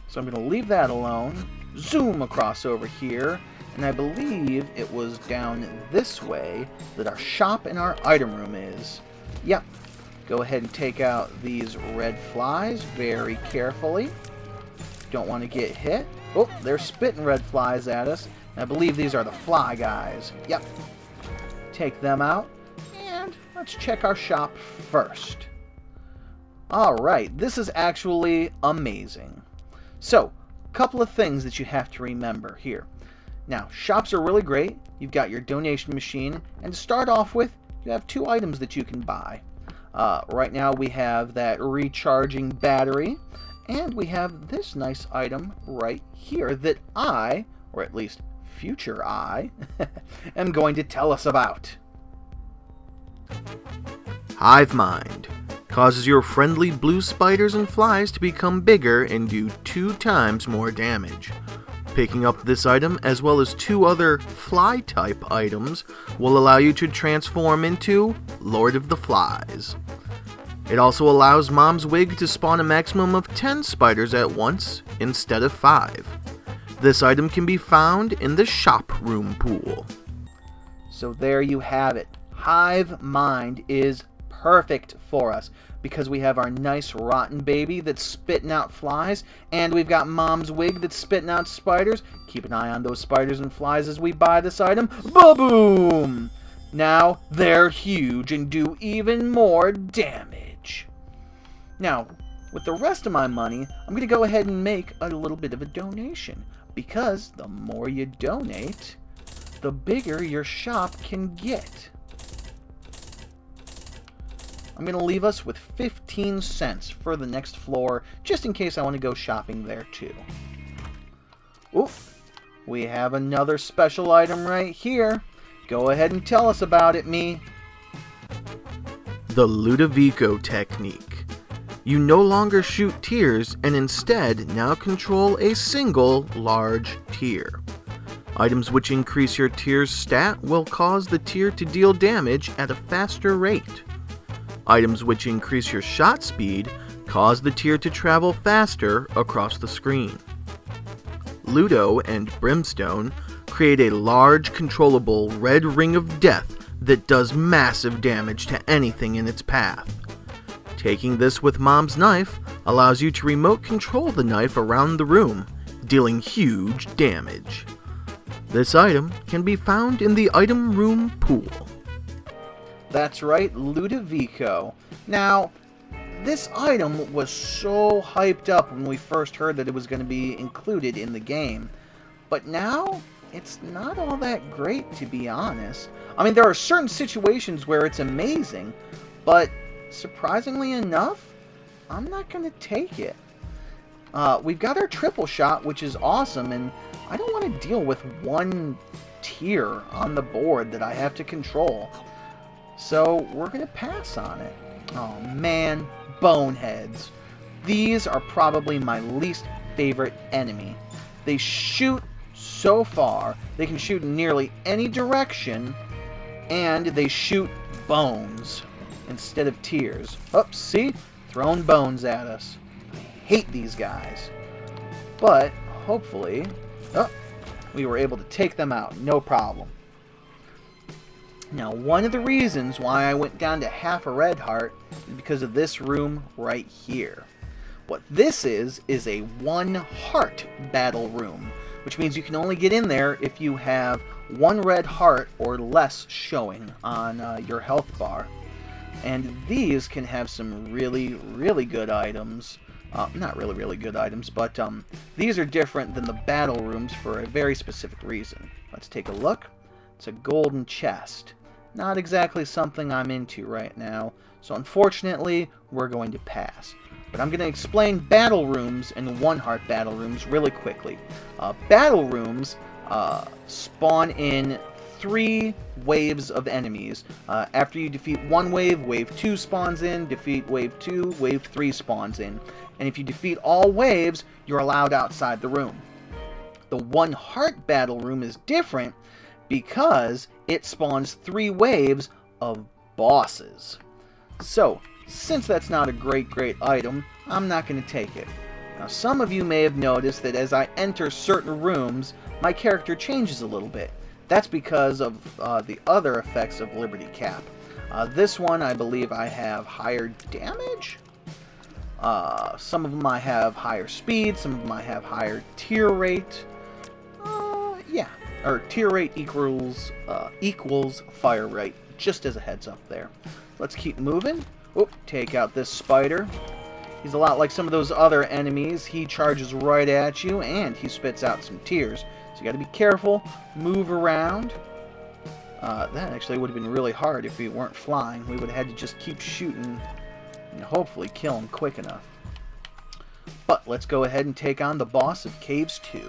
[SPEAKER 1] So I'm going to leave that alone, zoom across over here, and I believe it was down this way that our shop and our item room is. Yep. Go ahead and take out these red flies very carefully. Don't want to get hit. Oh, they're spitting red flies at us. I believe these are the fly guys. Yep. Take them out. And let's check our shop first. Alright, this is actually amazing. So, a couple of things that you have to remember here. Now, shops are really great. You've got your donation machine. And to start off with, you have 2 items that you can buy. Right now we have that recharging battery. And we have this nice item right here that I, or at least future I, am going to tell us about. Hivemind causes your friendly blue spiders and flies to become bigger and do 2 times more damage. Picking up this item, as well as 2 other fly-type items, will allow you to transform into Lord of the Flies. It also allows Mom's Wig to spawn a maximum of 10 spiders at once, instead of 5. This item can be found in the shop room pool. So there you have it. Hivemind is perfect for us, because we have our nice rotten baby that's spitting out flies, and we've got Mom's Wig that's spitting out spiders. Keep an eye on those spiders and flies as we buy this item. Ba-boom! Now, they're huge and do even more damage. Now, with the rest of my money, I'm going to go ahead and make a little bit of a donation, because the more you donate, the bigger your shop can get. I'm going to leave us with 15 cents for the next floor, just in case I want to go shopping there too. Oof, we have another special item right here. Go ahead and tell us about it, me.
[SPEAKER 3] The Ludovico Technique. You no longer shoot tears and instead now control a single large tear. Items which increase your tear's stat will cause the tear to deal damage at a faster rate. Items which increase your shot speed cause the tear to travel faster across the screen. Ludo and Brimstone create a large, controllable red ring of death that does massive damage to anything in its path. Taking this with Mom's knife allows you to remote control the knife around the room, dealing huge damage. This item can be found in the item room pool.
[SPEAKER 1] That's right, Ludovico. Now, this item was so hyped up when we first heard that it was going to be included in the game. But now, it's not all that great, to be honest. I mean, there are certain situations where it's amazing, but surprisingly enough, I'm not going to take it. We've got our triple shot, which is awesome, and I don't want to deal with one tier on the board that I have to control. So we're going to pass on it. Oh man, boneheads. These are probably my least favorite enemy. They shoot so far, they can shoot in nearly any direction, and they shoot bones instead of tears. Oh, see? Throwing bones at us. I hate these guys. But, hopefully... Oh, we were able to take them out, no problem. Now, one of the reasons why I went down to half a red heart is because of this room right here. What this is a 1 heart battle room, which means you can only get in there if you have 1 red heart or less showing on your health bar. And these can have some really, really good items. Not really, really good items, but these are different than the battle rooms for a very specific reason. Let's take a look. It's a golden chest. Not exactly something I'm into right now, so unfortunately, we're going to pass. But I'm going to explain battle rooms and 1 heart battle rooms really quickly. Battle rooms spawn in 3 waves of enemies. After you defeat 1 wave, wave 2 spawns in, defeat wave 2, wave 3 spawns in. And if you defeat all waves, you're allowed outside the room. The 1 heart battle room is different because it spawns 3 waves of bosses. So, since that's not a great item, I'm not going to take it. Now, some of you may have noticed that as I enter certain rooms, my character changes a little bit. That's because of the other effects of Liberty Cap. This one, I believe I have higher damage? Some of them I have higher speed, some of them I have higher tier rate. Yeah, or tier rate equals fire rate, just as a heads up there. Let's keep moving. Oh, take out this spider. He's a lot like some of those other enemies. He charges right at you, and he spits out some tears. So you gotta be careful, move around. That actually would have been really hard if we weren't flying. We would have had to just keep shooting and hopefully kill him quick enough. But let's go ahead and take on the boss of Caves 2.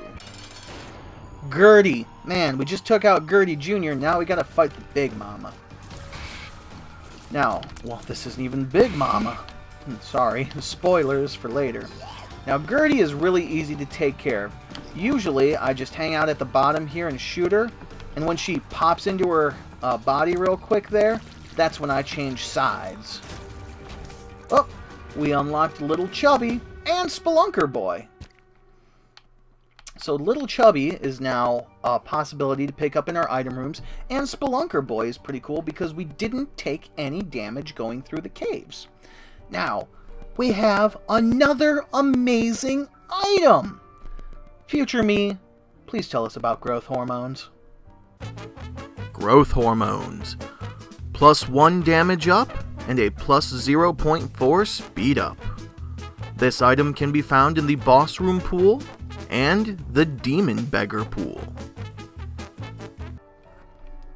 [SPEAKER 1] Gertie. Man, we just took out Gertie Jr. Now we gotta fight the Big Mama. Now, well, this isn't even Big Mama. Sorry, spoilers for later. Now, Gertie is really easy to take care of. Usually, I just hang out at the bottom here and shoot her, and when she pops into her body real quick there, that's when I change sides. Oh, we unlocked Little Chubby and Spelunker Boy. So Little Chubby is now a possibility to pick up in our item rooms, and Spelunker Boy is pretty cool because we didn't take any damage going through the caves. Now, we have another amazing item! Future me, please tell us about growth hormones.
[SPEAKER 3] Growth hormones. +1 damage up and a +0.4 speed up. This item can be found in the boss room pool and the demon beggar pool.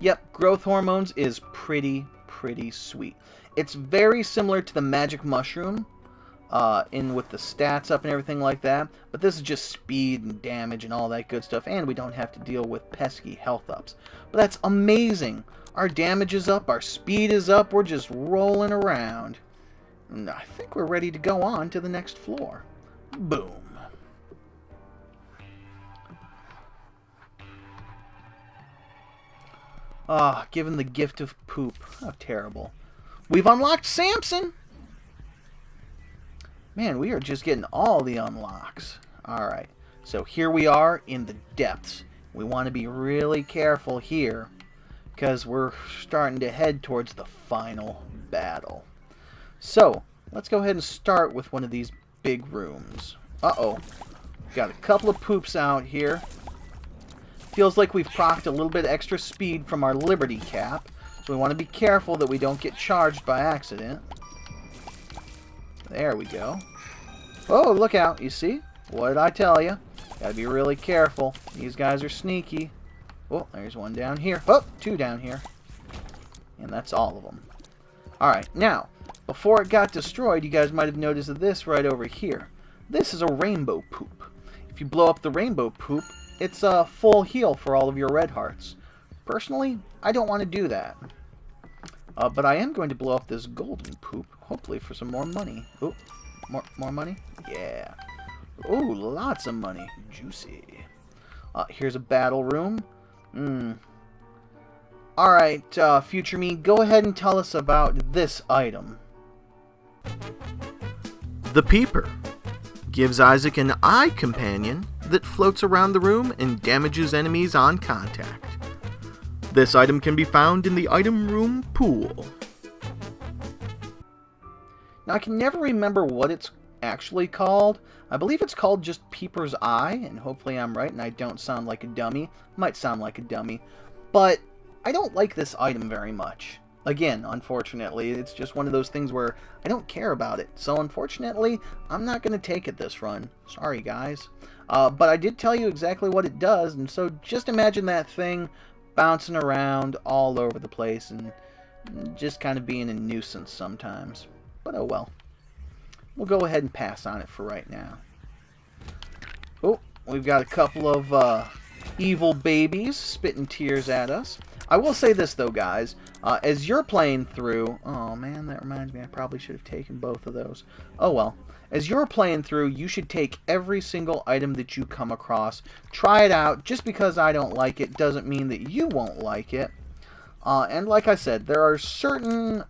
[SPEAKER 1] Yep, growth hormones is pretty sweet. It's very similar to the magic mushroom, in with the stats up and everything like that, but this is just speed and damage and all that good stuff, and we don't have to deal with pesky health ups. But that's amazing. Our damage is up, our speed is up, we're just rolling around. And I think we're ready to go on to the next floor. Boom. Ah, given the gift of poop. How terrible. We've unlocked Samson! Man, we are just getting all the unlocks. Alright, so here we are in the depths. We want to be really careful here, because we're starting to head towards the final battle. So, let's go ahead and start with one of these big rooms. Uh-oh. Got a couple of poops out here. Feels like we've procced a little bit extra speed from our Liberty Cap, so we want to be careful that we don't get charged by accident. There we go. Oh, look out, you see? What did I tell you? Gotta be really careful. These guys are sneaky. Oh, there's one down here. Oh, two down here. And that's all of them. Alright, now, before it got destroyed, you guys might have noticed this right over here. This is a rainbow poop. If you blow up the rainbow poop, it's a full heal for all of your red hearts. Personally, I don't want to do that. But I am going to blow up this golden poop, hopefully for some more money. Oh, more money? Yeah. Oh, lots of money. Juicy. Here's a battle room. Alright, future me, go ahead and tell us about this item.
[SPEAKER 3] The Peeper gives Isaac an eye companion that floats around the room and damages enemies on contact. This item can be found in the item room pool.
[SPEAKER 1] Now, I can never remember what it's actually called. I believe it's called just Peeper's Eye, and hopefully I'm right and I don't sound like a dummy. Might sound like a dummy. But I don't like this item very much. Again, unfortunately, it's just one of those things where I don't care about it. So, unfortunately, I'm not going to take it this run. Sorry, guys. But I did tell you exactly what it does, and so just imagine that thing bouncing around all over the place and just kind of being a nuisance sometimes. But oh well. We'll go ahead and pass on it for right now. Oh, we've got a couple of evil babies spitting tears at us. I will say this though, guys. As you're playing through... Oh man, that reminds me, I probably should have taken both of those. Oh well. As you're playing through, you should take every single item that you come across. Try it out. Just because I don't like it doesn't mean that you won't like it. And like I said, there are certain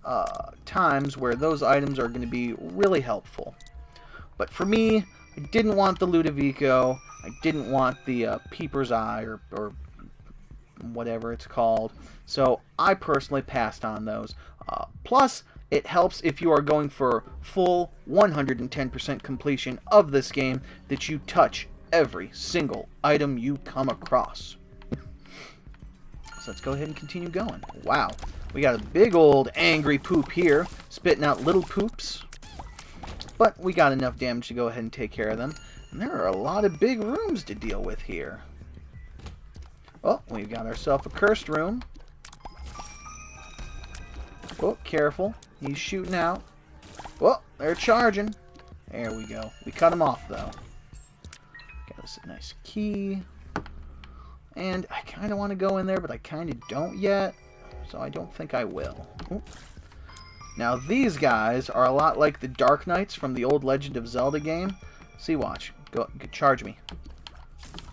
[SPEAKER 1] times where those items are going to be really helpful. But for me, I didn't want the Ludovico. I didn't want the Peeper's Eye or whatever it's called. So I personally passed on those. Plus, it helps if you are going for full 110% completion of this game that you touch every single item you come across. So let's go ahead and continue going. Wow, we got a big old angry poop here, spitting out little poops. But we got enough damage to go ahead and take care of them. And there are a lot of big rooms to deal with here. Oh, we've got ourselves a cursed room. Oh, careful. He's shooting out. Oh, they're charging. There we go. We cut him off, though. Got us a nice key. And I kind of want to go in there, but I kind of don't yet. So I don't think I will. Ooh. Now, these guys are a lot like the Dark Knights from the old Legend of Zelda game. See, watch. Go charge me.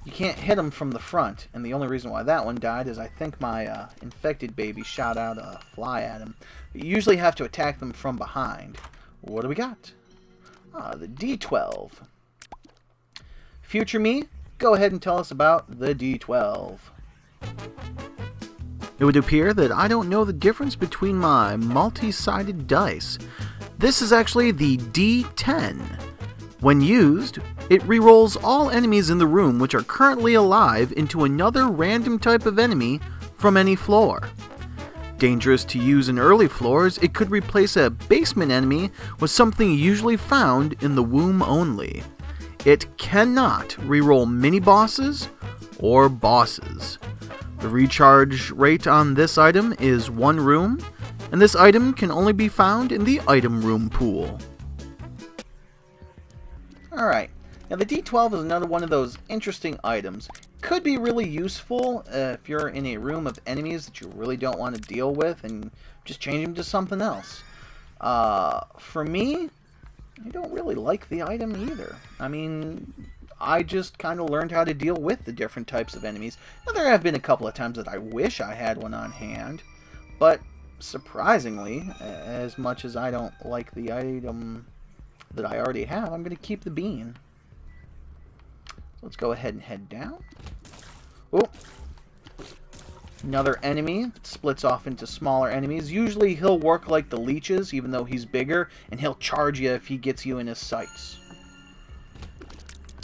[SPEAKER 1] You can't hit them from the front, and the only reason why that one died is I think my infected baby shot out a fly at him. You usually have to attack them from behind. What do we got? The D12. Future me, go ahead and tell us about the D12.
[SPEAKER 3] It would appear that I don't know the difference between my multi-sided dice. This is actually the D10. When used, it rerolls all enemies in the room which are currently alive into another random type of enemy from any floor. Dangerous to use in early floors, it could replace a basement enemy with something usually found in the womb only. It cannot reroll mini-bosses or bosses. The recharge rate on this item is 1 room, and this item can only be found in the item room pool.
[SPEAKER 1] Alright, now the D12 is another one of those interesting items. Could be really useful if you're in a room of enemies that you really don't want to deal with and just change them to something else. For me, I don't really like the item either. I mean, I just kind of learned how to deal with the different types of enemies. Now, there have been a couple of times that I wish I had one on hand, but surprisingly, as much as I don't like the item that I already have, I'm going to keep the bean. Let's go ahead and head down. Oh, another enemy that splits off into smaller enemies. Usually he'll work like the leeches, even though he's bigger, and he'll charge you if he gets you in his sights.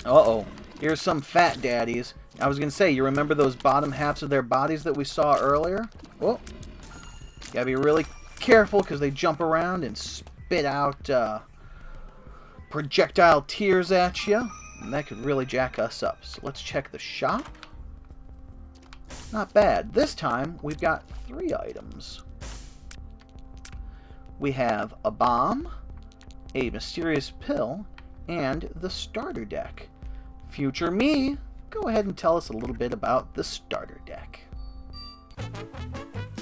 [SPEAKER 1] Uh-oh, here's some fat daddies. I was going to say, you remember those bottom halves of their bodies that we saw earlier? Oh, gotta be really careful because they jump around and spit out projectile tears at you. And that could really jack us up. So let's check the shop. Not bad. This time, we've got 3 items. We have a bomb, a mysterious pill, and the starter deck. Future me, go ahead and tell us a little bit about the starter deck.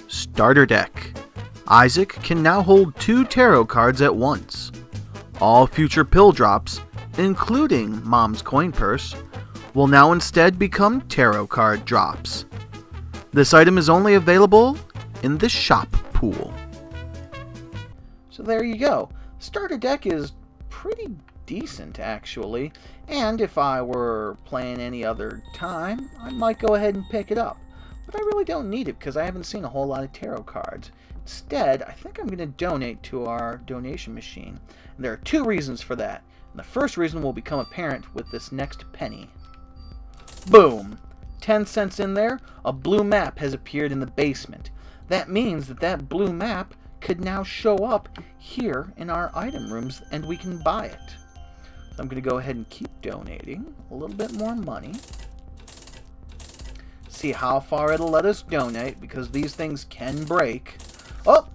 [SPEAKER 3] Starter deck. Isaac can now hold 2 tarot cards at once. All future pill drops, including Mom's coin purse, will now instead become tarot card drops. This item is only available in the shop pool.
[SPEAKER 1] So there you go. Starter deck is pretty decent, actually. And if I were playing any other time, I might go ahead and pick it up. But I really don't need it because I haven't seen a whole lot of tarot cards. Instead, I think I'm going to donate to our donation machine. And there are 2 reasons for that. And the first reason will become apparent with this next penny. Boom! 10 cents in there, a blue map has appeared in the basement. That means that that blue map could now show up here in our item rooms and we can buy it. So I'm going to go ahead and keep donating a little bit more money. See how far it'll let us donate because these things can break. Oh!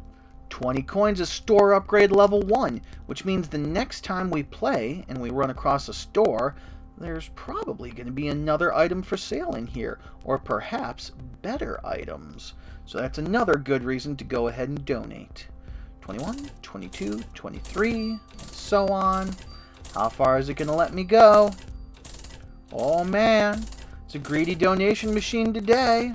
[SPEAKER 1] 20 coins is store upgrade level 1, which means the next time we play and we run across a store, there's probably going to be another item for sale in here, or perhaps better items. So that's another good reason to go ahead and donate. 21, 22, 23, and so on. How far is it going to let me go? Oh man, it's a greedy donation machine today.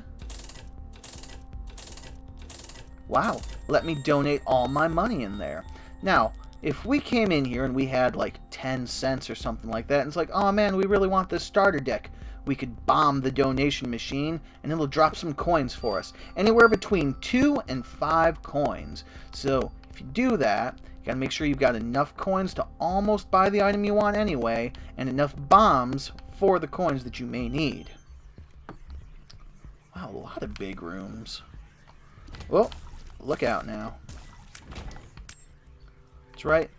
[SPEAKER 1] Wow, let me donate all my money in there. Now, if we came in here and we had like 10 cents or something like that, and it's like, oh man, we really want this starter deck, we could bomb the donation machine and it'll drop some coins for us. Anywhere between 2 and 5 coins. So if you do that, you gotta make sure you've got enough coins to almost buy the item you want anyway, and enough bombs for the coins that you may need. Wow, a lot of big rooms. Well, look out now. That's right.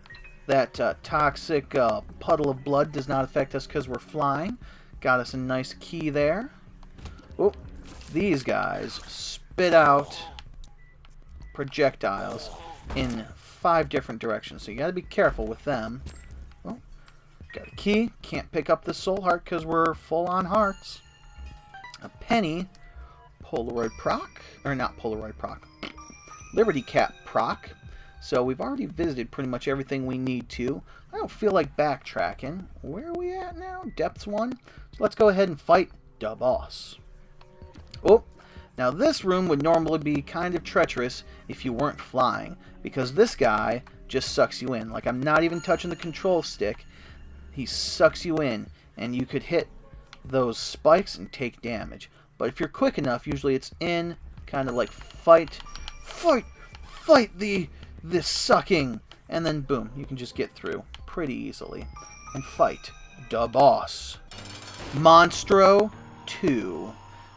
[SPEAKER 1] That toxic puddle of blood does not affect us because we're flying. Got us a nice key there. Oh, these guys spit out projectiles in 5 different directions, so you got to be careful with them. Well, got a key. Can't pick up the soul heart because we're full on hearts. A penny. Polaroid proc. Or not Polaroid proc. Liberty Cap proc. So we've already visited pretty much everything we need to. I don't feel like backtracking. Where are we at now? Depths 1. So let's go ahead and fight the boss. Oh, now this room would normally be kind of treacherous if you weren't flying, because this guy just sucks you in. Like, I'm not even touching the control stick. He sucks you in, and you could hit those spikes and take damage. But if you're quick enough, usually it's in, kind of like fight this sucking, and then boom, you can just get through pretty easily and fight the boss. Monstro 2.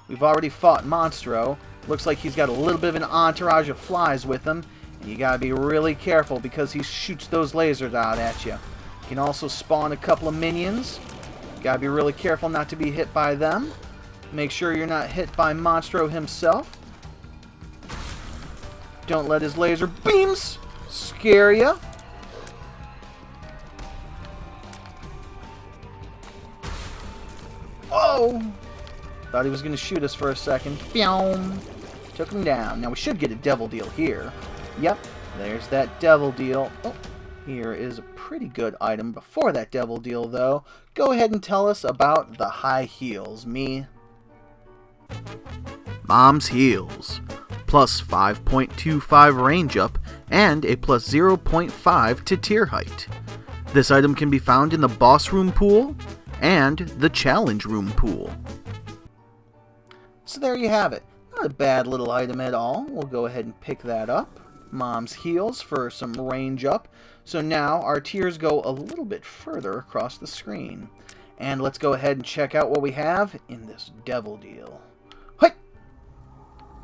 [SPEAKER 1] We've already fought Monstro. Looks like he's got a little bit of an entourage of flies with him, and you gotta be really careful because he shoots those lasers out at you. You can also spawn a couple of minions. Gotta be really careful not to be hit by them. Make sure you're not hit by Monstro himself. Don't let his laser beams scare ya. Oh! Thought he was going to shoot us for a second. Boom! Took him down. Now we should get a devil deal here. Yep, there's that devil deal. Oh, here is a pretty good item. Before that devil deal, though, go ahead and tell us about the high heels, me.
[SPEAKER 3] Mom's Heels. Plus 5.25 range up and a plus 0.5 to tier height. This item can be found in the boss room pool and the challenge room pool.
[SPEAKER 1] So there you have it. Not a bad little item at all. We'll go ahead and pick that up. Mom's Heels for some range up. So now our tiers go a little bit further across the screen. And let's go ahead and check out what we have in this devil deal. Hey!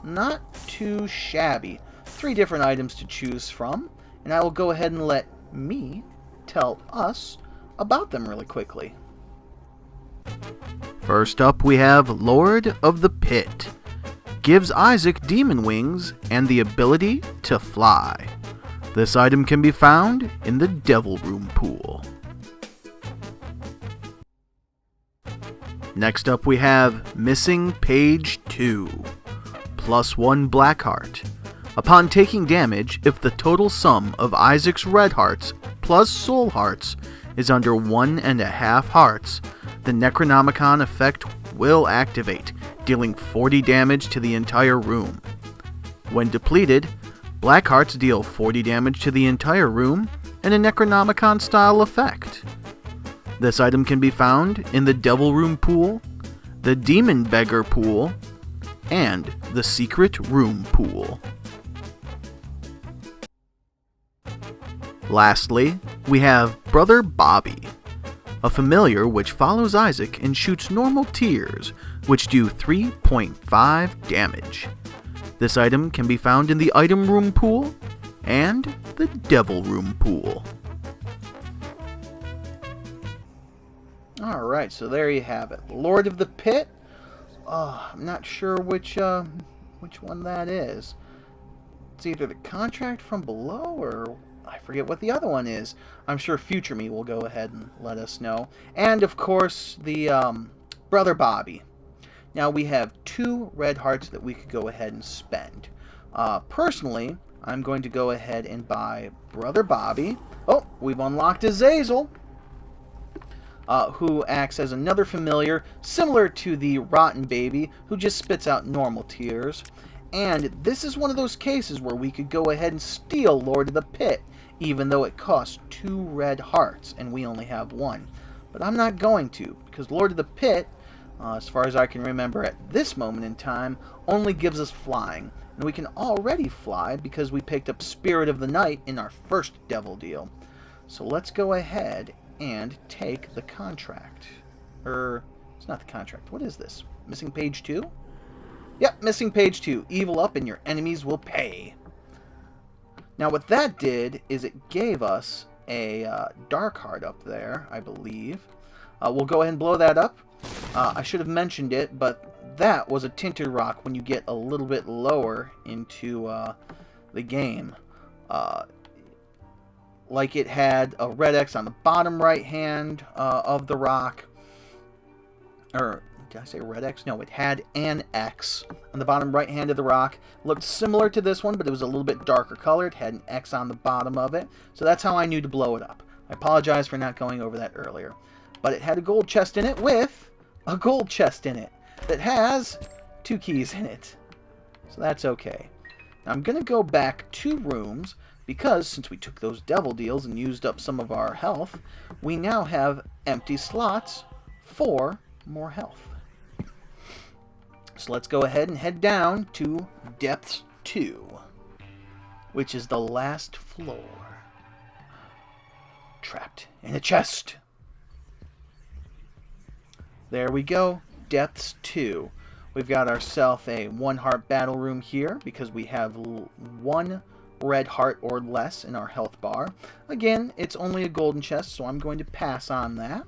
[SPEAKER 1] Not too shabby. 3 different items to choose from. And I will go ahead and let me tell us about them really quickly.
[SPEAKER 3] First up we have Lord of the Pit. Gives Isaac demon wings and the ability to fly. This item can be found in the Devil Room pool. Next up we have Missing Page 2. Plus 1 black heart. Upon taking damage, if the total sum of Isaac's red hearts plus soul hearts is under 1.5 hearts, the Necronomicon effect will activate, dealing 40 damage to the entire room. When depleted, black hearts deal 40 damage to the entire room in a Necronomicon style effect. This item can be found in the Devil Room pool, the Demon Beggar pool, and the Secret Room pool. Lastly, we have Brother Bobby, a familiar which follows Isaac and shoots normal tears, which do 3.5 damage. This item can be found in the Item Room pool and the Devil Room pool.
[SPEAKER 1] Alright, so there you have it. Lord of the Pit. I'm not sure which one that is. It's either the Contract from Below or I forget what the other one is. I'm sure future me will go ahead and let us know. And of course, the Brother Bobby. Now we have 2 red hearts that we could go ahead and spend. Personally, I'm going to go ahead and buy Brother Bobby. Oh, we've unlocked Azazel, who acts as another familiar, similar to the Rotten Baby, who just spits out normal tears. And this is one of those cases where we could go ahead and steal Lord of the Pit, even though it costs 2 red hearts, and we only have 1. But I'm not going to, because Lord of the Pit, as far as I can remember at this moment in time, only gives us flying. And we can already fly because we picked up Spirit of the Night in our first devil deal. So let's go ahead and take the contract. It's not the contract. What is this? Missing Page 2? Yep, Missing Page 2. Evil up and your enemies will pay. Now what that did is it gave us a dark heart up there, I believe. We'll go ahead and blow that up. I should have mentioned it, but that was a tinted rock when you get a little bit lower into the game. Like it had a red X on the bottom right hand of the rock. Or, did I say red X? No, it had an X on the bottom right hand of the rock. It looked similar to this one, but it was a little bit darker colored. It had an X on the bottom of it. So that's how I knew to blow it up. I apologize for not going over that earlier. But it had a gold chest in it with a gold chest in it that has 2 keys in it. So that's okay. Now I'm going to go back 2 rooms because since we took those devil deals and used up some of our health, we now have empty slots for more health. So let's go ahead and head down to Depths 2, which is the last floor. Trapped in a chest. There we go, Depths 2. We've got ourselves a 1 heart battle room here because we have 1 red heart or less in our health bar. Again, it's only a golden chest, so I'm going to pass on that.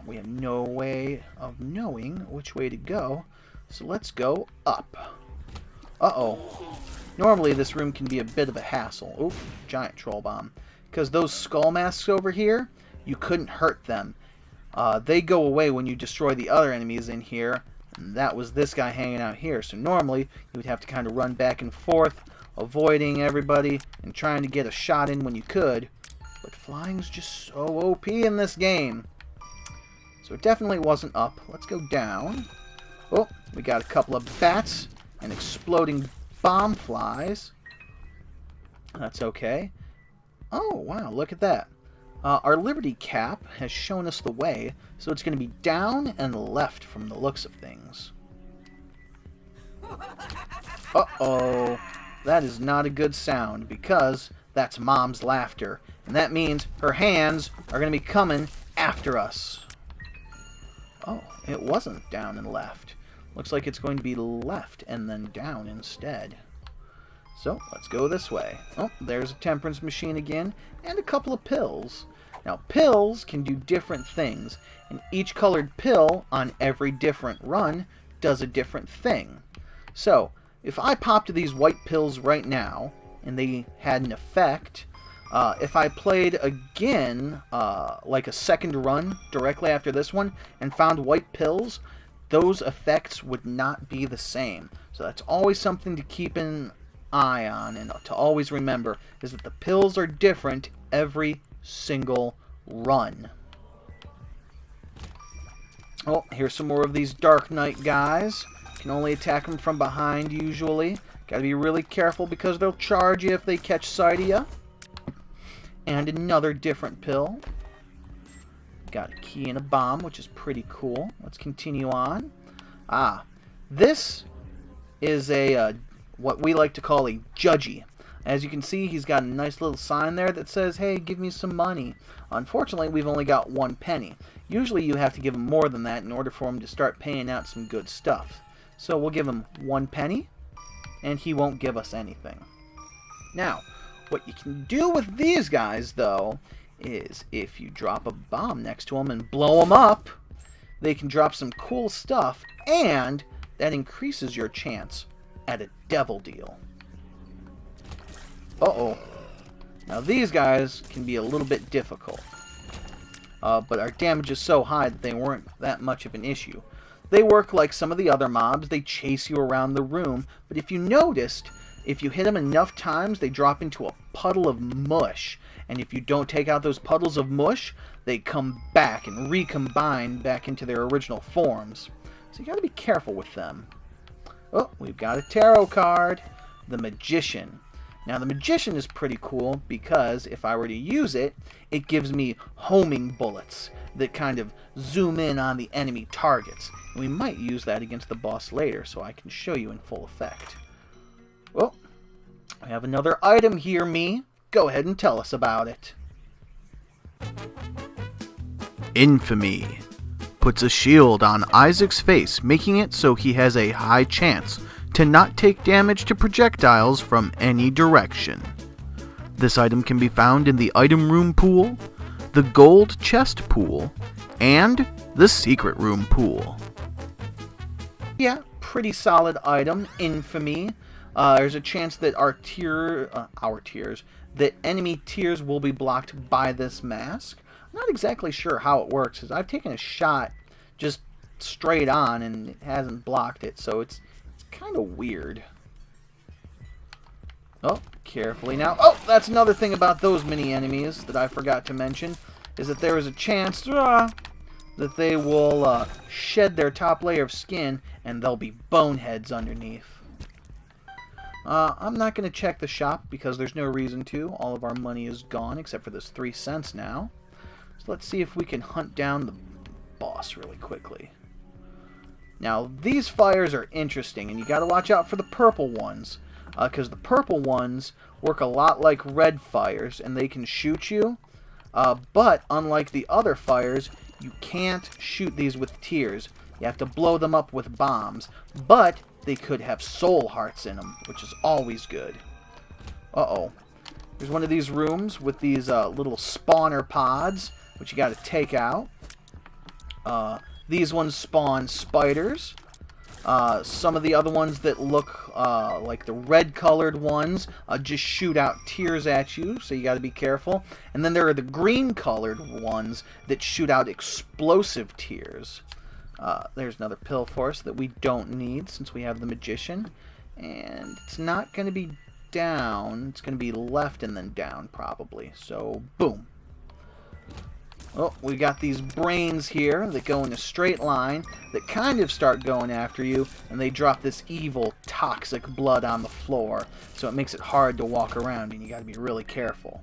[SPEAKER 1] We have no way of knowing which way to go, so let's go up. Uh-oh. Normally, this room can be a bit of a hassle. Oop, giant troll bomb. Because those skull masks over here, you couldn't hurt them. They go away when you destroy the other enemies in here. And that was this guy hanging out here. So normally, you would have to kind of run back and forth, avoiding everybody, and trying to get a shot in when you could. But flying's just so OP in this game. So it definitely wasn't up. Let's go down. Oh, we got a couple of bats and exploding bomb flies. That's okay. Oh, wow, look at that. Our Liberty Cap has shown us the way, so it's going to be down and left from the looks of things. Uh-oh. That is not a good sound, because that's Mom's laughter. And that means her hands are going to be coming after us. Oh, it wasn't down and left. Looks like it's going to be left and then down instead. So, let's go this way. Oh, there's a temperance machine again, and a couple of pills. Now, pills can do different things, and each colored pill on every different run does a different thing. So, if I popped these white pills right now, and they had an effect, if I played again, like a second run directly after this one, and found white pills, those effects would not be the same. So that's always something to keep an eye on, and to always remember, is that the pills are different every single run. Oh, here's some more of these Dark Knight guys. Can only attack them from behind usually. Gotta be really careful because they'll charge you if they catch sight of you. And another different pill. Got a key and a bomb, which is pretty cool. Let's continue on. This is a what we like to call a judgy. As you can see, he's got a nice little sign there that says, hey, give me some money. Unfortunately, we've only got 1 penny. Usually you have to give him more than that in order for him to start paying out some good stuff. So we'll give him 1 penny, and he won't give us anything. Now, what you can do with these guys, though, is if you drop a bomb next to them and blow them up, they can drop some cool stuff, and that increases your chance at a devil deal. Uh-oh. Now these guys can be a little bit difficult. But our damage is so high that they weren't that much of an issue. They work like some of the other mobs. They chase you around the room. But if you noticed, if you hit them enough times, they drop into a puddle of mush. And if you don't take out those puddles of mush, they come back and recombine back into their original forms. So you gotta be careful with them. Oh, we've got a tarot card. The Magician. Now, the Magician is pretty cool because if I were to use it, it gives me homing bullets that kind of zoom in on the enemy targets. And we might use that against the boss later, so I can show you in full effect. Well, I have another item here, me. Go ahead and tell us about it.
[SPEAKER 3] Infamy puts a shield on Isaac's face, making it so he has a high chance to not take damage to projectiles from any direction. This item can be found in the item room pool, the gold chest pool, and the secret room pool.
[SPEAKER 1] Yeah, pretty solid item, Infamy. There's a chance that that enemy tears will be blocked by this mask. I'm not exactly sure how it works, because I've taken a shot just straight on and it hasn't blocked it, so it's kind of weird. Oh, carefully now. Oh, that's another thing about those mini enemies that I forgot to mention, is that there is a chance that they will shed their top layer of skin and there'll be boneheads underneath. I'm not going to check the shop because there's no reason to. All of our money is gone except for this 3 cents now. So let's see if we can hunt down the boss really quickly. Now, these fires are interesting, and you got to watch out for the purple ones, because the purple ones work a lot like red fires, and they can shoot you, but unlike the other fires, you can't shoot these with tears. You have to blow them up with bombs, but they could have soul hearts in them, which is always good. Uh-oh. There's one of these rooms with these little spawner pods, which you got to take out. These ones spawn spiders. Some of the other ones that look like the red-colored ones just shoot out tears at you, so you got to be careful. And then there are the green-colored ones that shoot out explosive tears. There's another pill for us that we don't need since we have the Magician. And it's not going to be down. It's going to be left and then down, probably. So, boom. Oh, we got these brains here that go in a straight line that kind of start going after you, and they drop this evil, toxic blood on the floor, so it makes it hard to walk around, and you got to be really careful.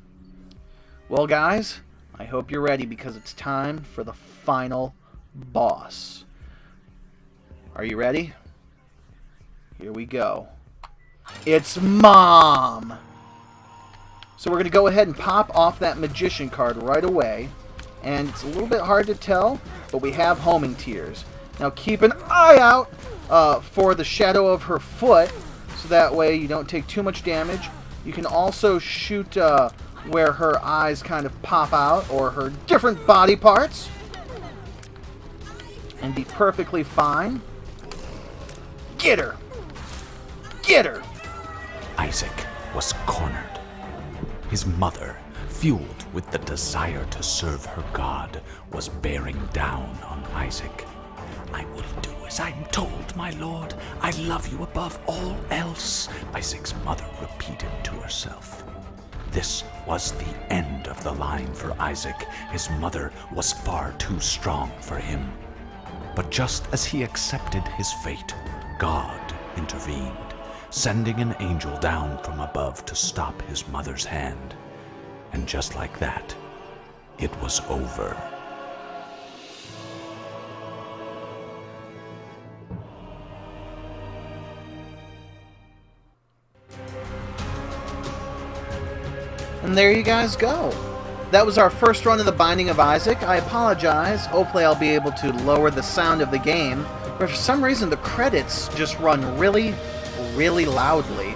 [SPEAKER 1] Well, guys, I hope you're ready because it's time for the final boss. Are you ready? Here we go. It's Mom! So we're going to go ahead and pop off that Magician card right away. And it's a little bit hard to tell, but we have Homing Tears. Now keep an eye out for the shadow of her foot, so that way you don't take too much damage. You can also shoot where her eyes kind of pop out, or her different body parts, and be perfectly fine. Get her! Get her!
[SPEAKER 2] Isaac was cornered. His mother, fueled with the desire to serve her God, was bearing down on Isaac. "I will do as I'm told, my lord. I love you above all else," Isaac's mother repeated to herself. This was the end of the line for Isaac. His mother was far too strong for him. But just as he accepted his fate, God intervened, sending an angel down from above to stop his mother's hand. And just like that, it was over.
[SPEAKER 1] And there you guys go. That was our first run of the Binding of Isaac. I apologize. Hopefully I'll be able to lower the sound of the game. But for some reason the credits just run really, really loudly.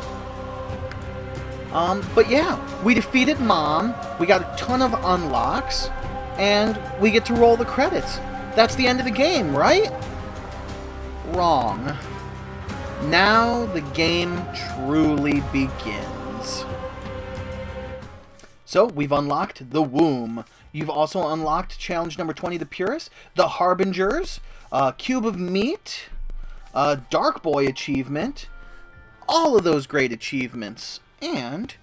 [SPEAKER 1] But yeah, we defeated Mom, we got a ton of unlocks, and we get to roll the credits. That's the end of the game, right? Wrong. Now the game truly begins. So, we've unlocked the Womb. You've also unlocked challenge number 20, the Purist, the Harbingers, Cube of Meat, Dark Boy achievement, all of those great achievements. And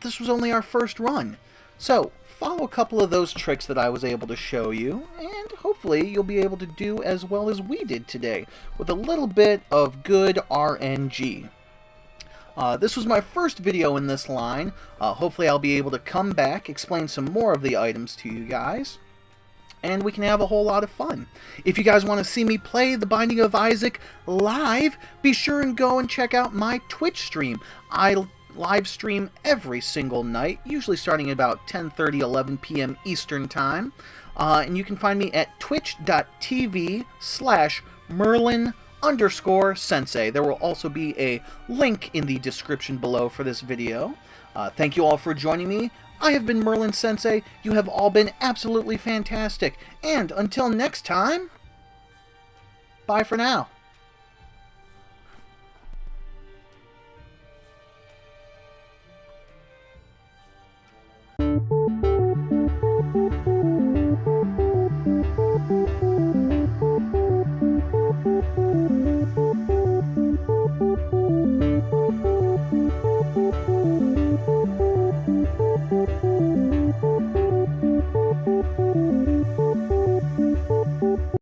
[SPEAKER 1] this was only our first run. So, follow a couple of those tricks that I was able to show you, and hopefully you'll be able to do as well as we did today, with a little bit of good RNG. This was my first video in this line. Hopefully I'll be able to come back, explain some more of the items to you guys, and we can have a whole lot of fun. If you guys want to see me play The Binding of Isaac live, be sure and go and check out my Twitch stream. I live stream every single night, usually starting at about 10:30, 11 p.m. Eastern Time. And you can find me at twitch.tv/Merlin_Sensei. There will also be a link in the description below for this video. Thank you all for joining me. I have been Merlin Sensei. You have all been absolutely fantastic. And until next time, bye for now.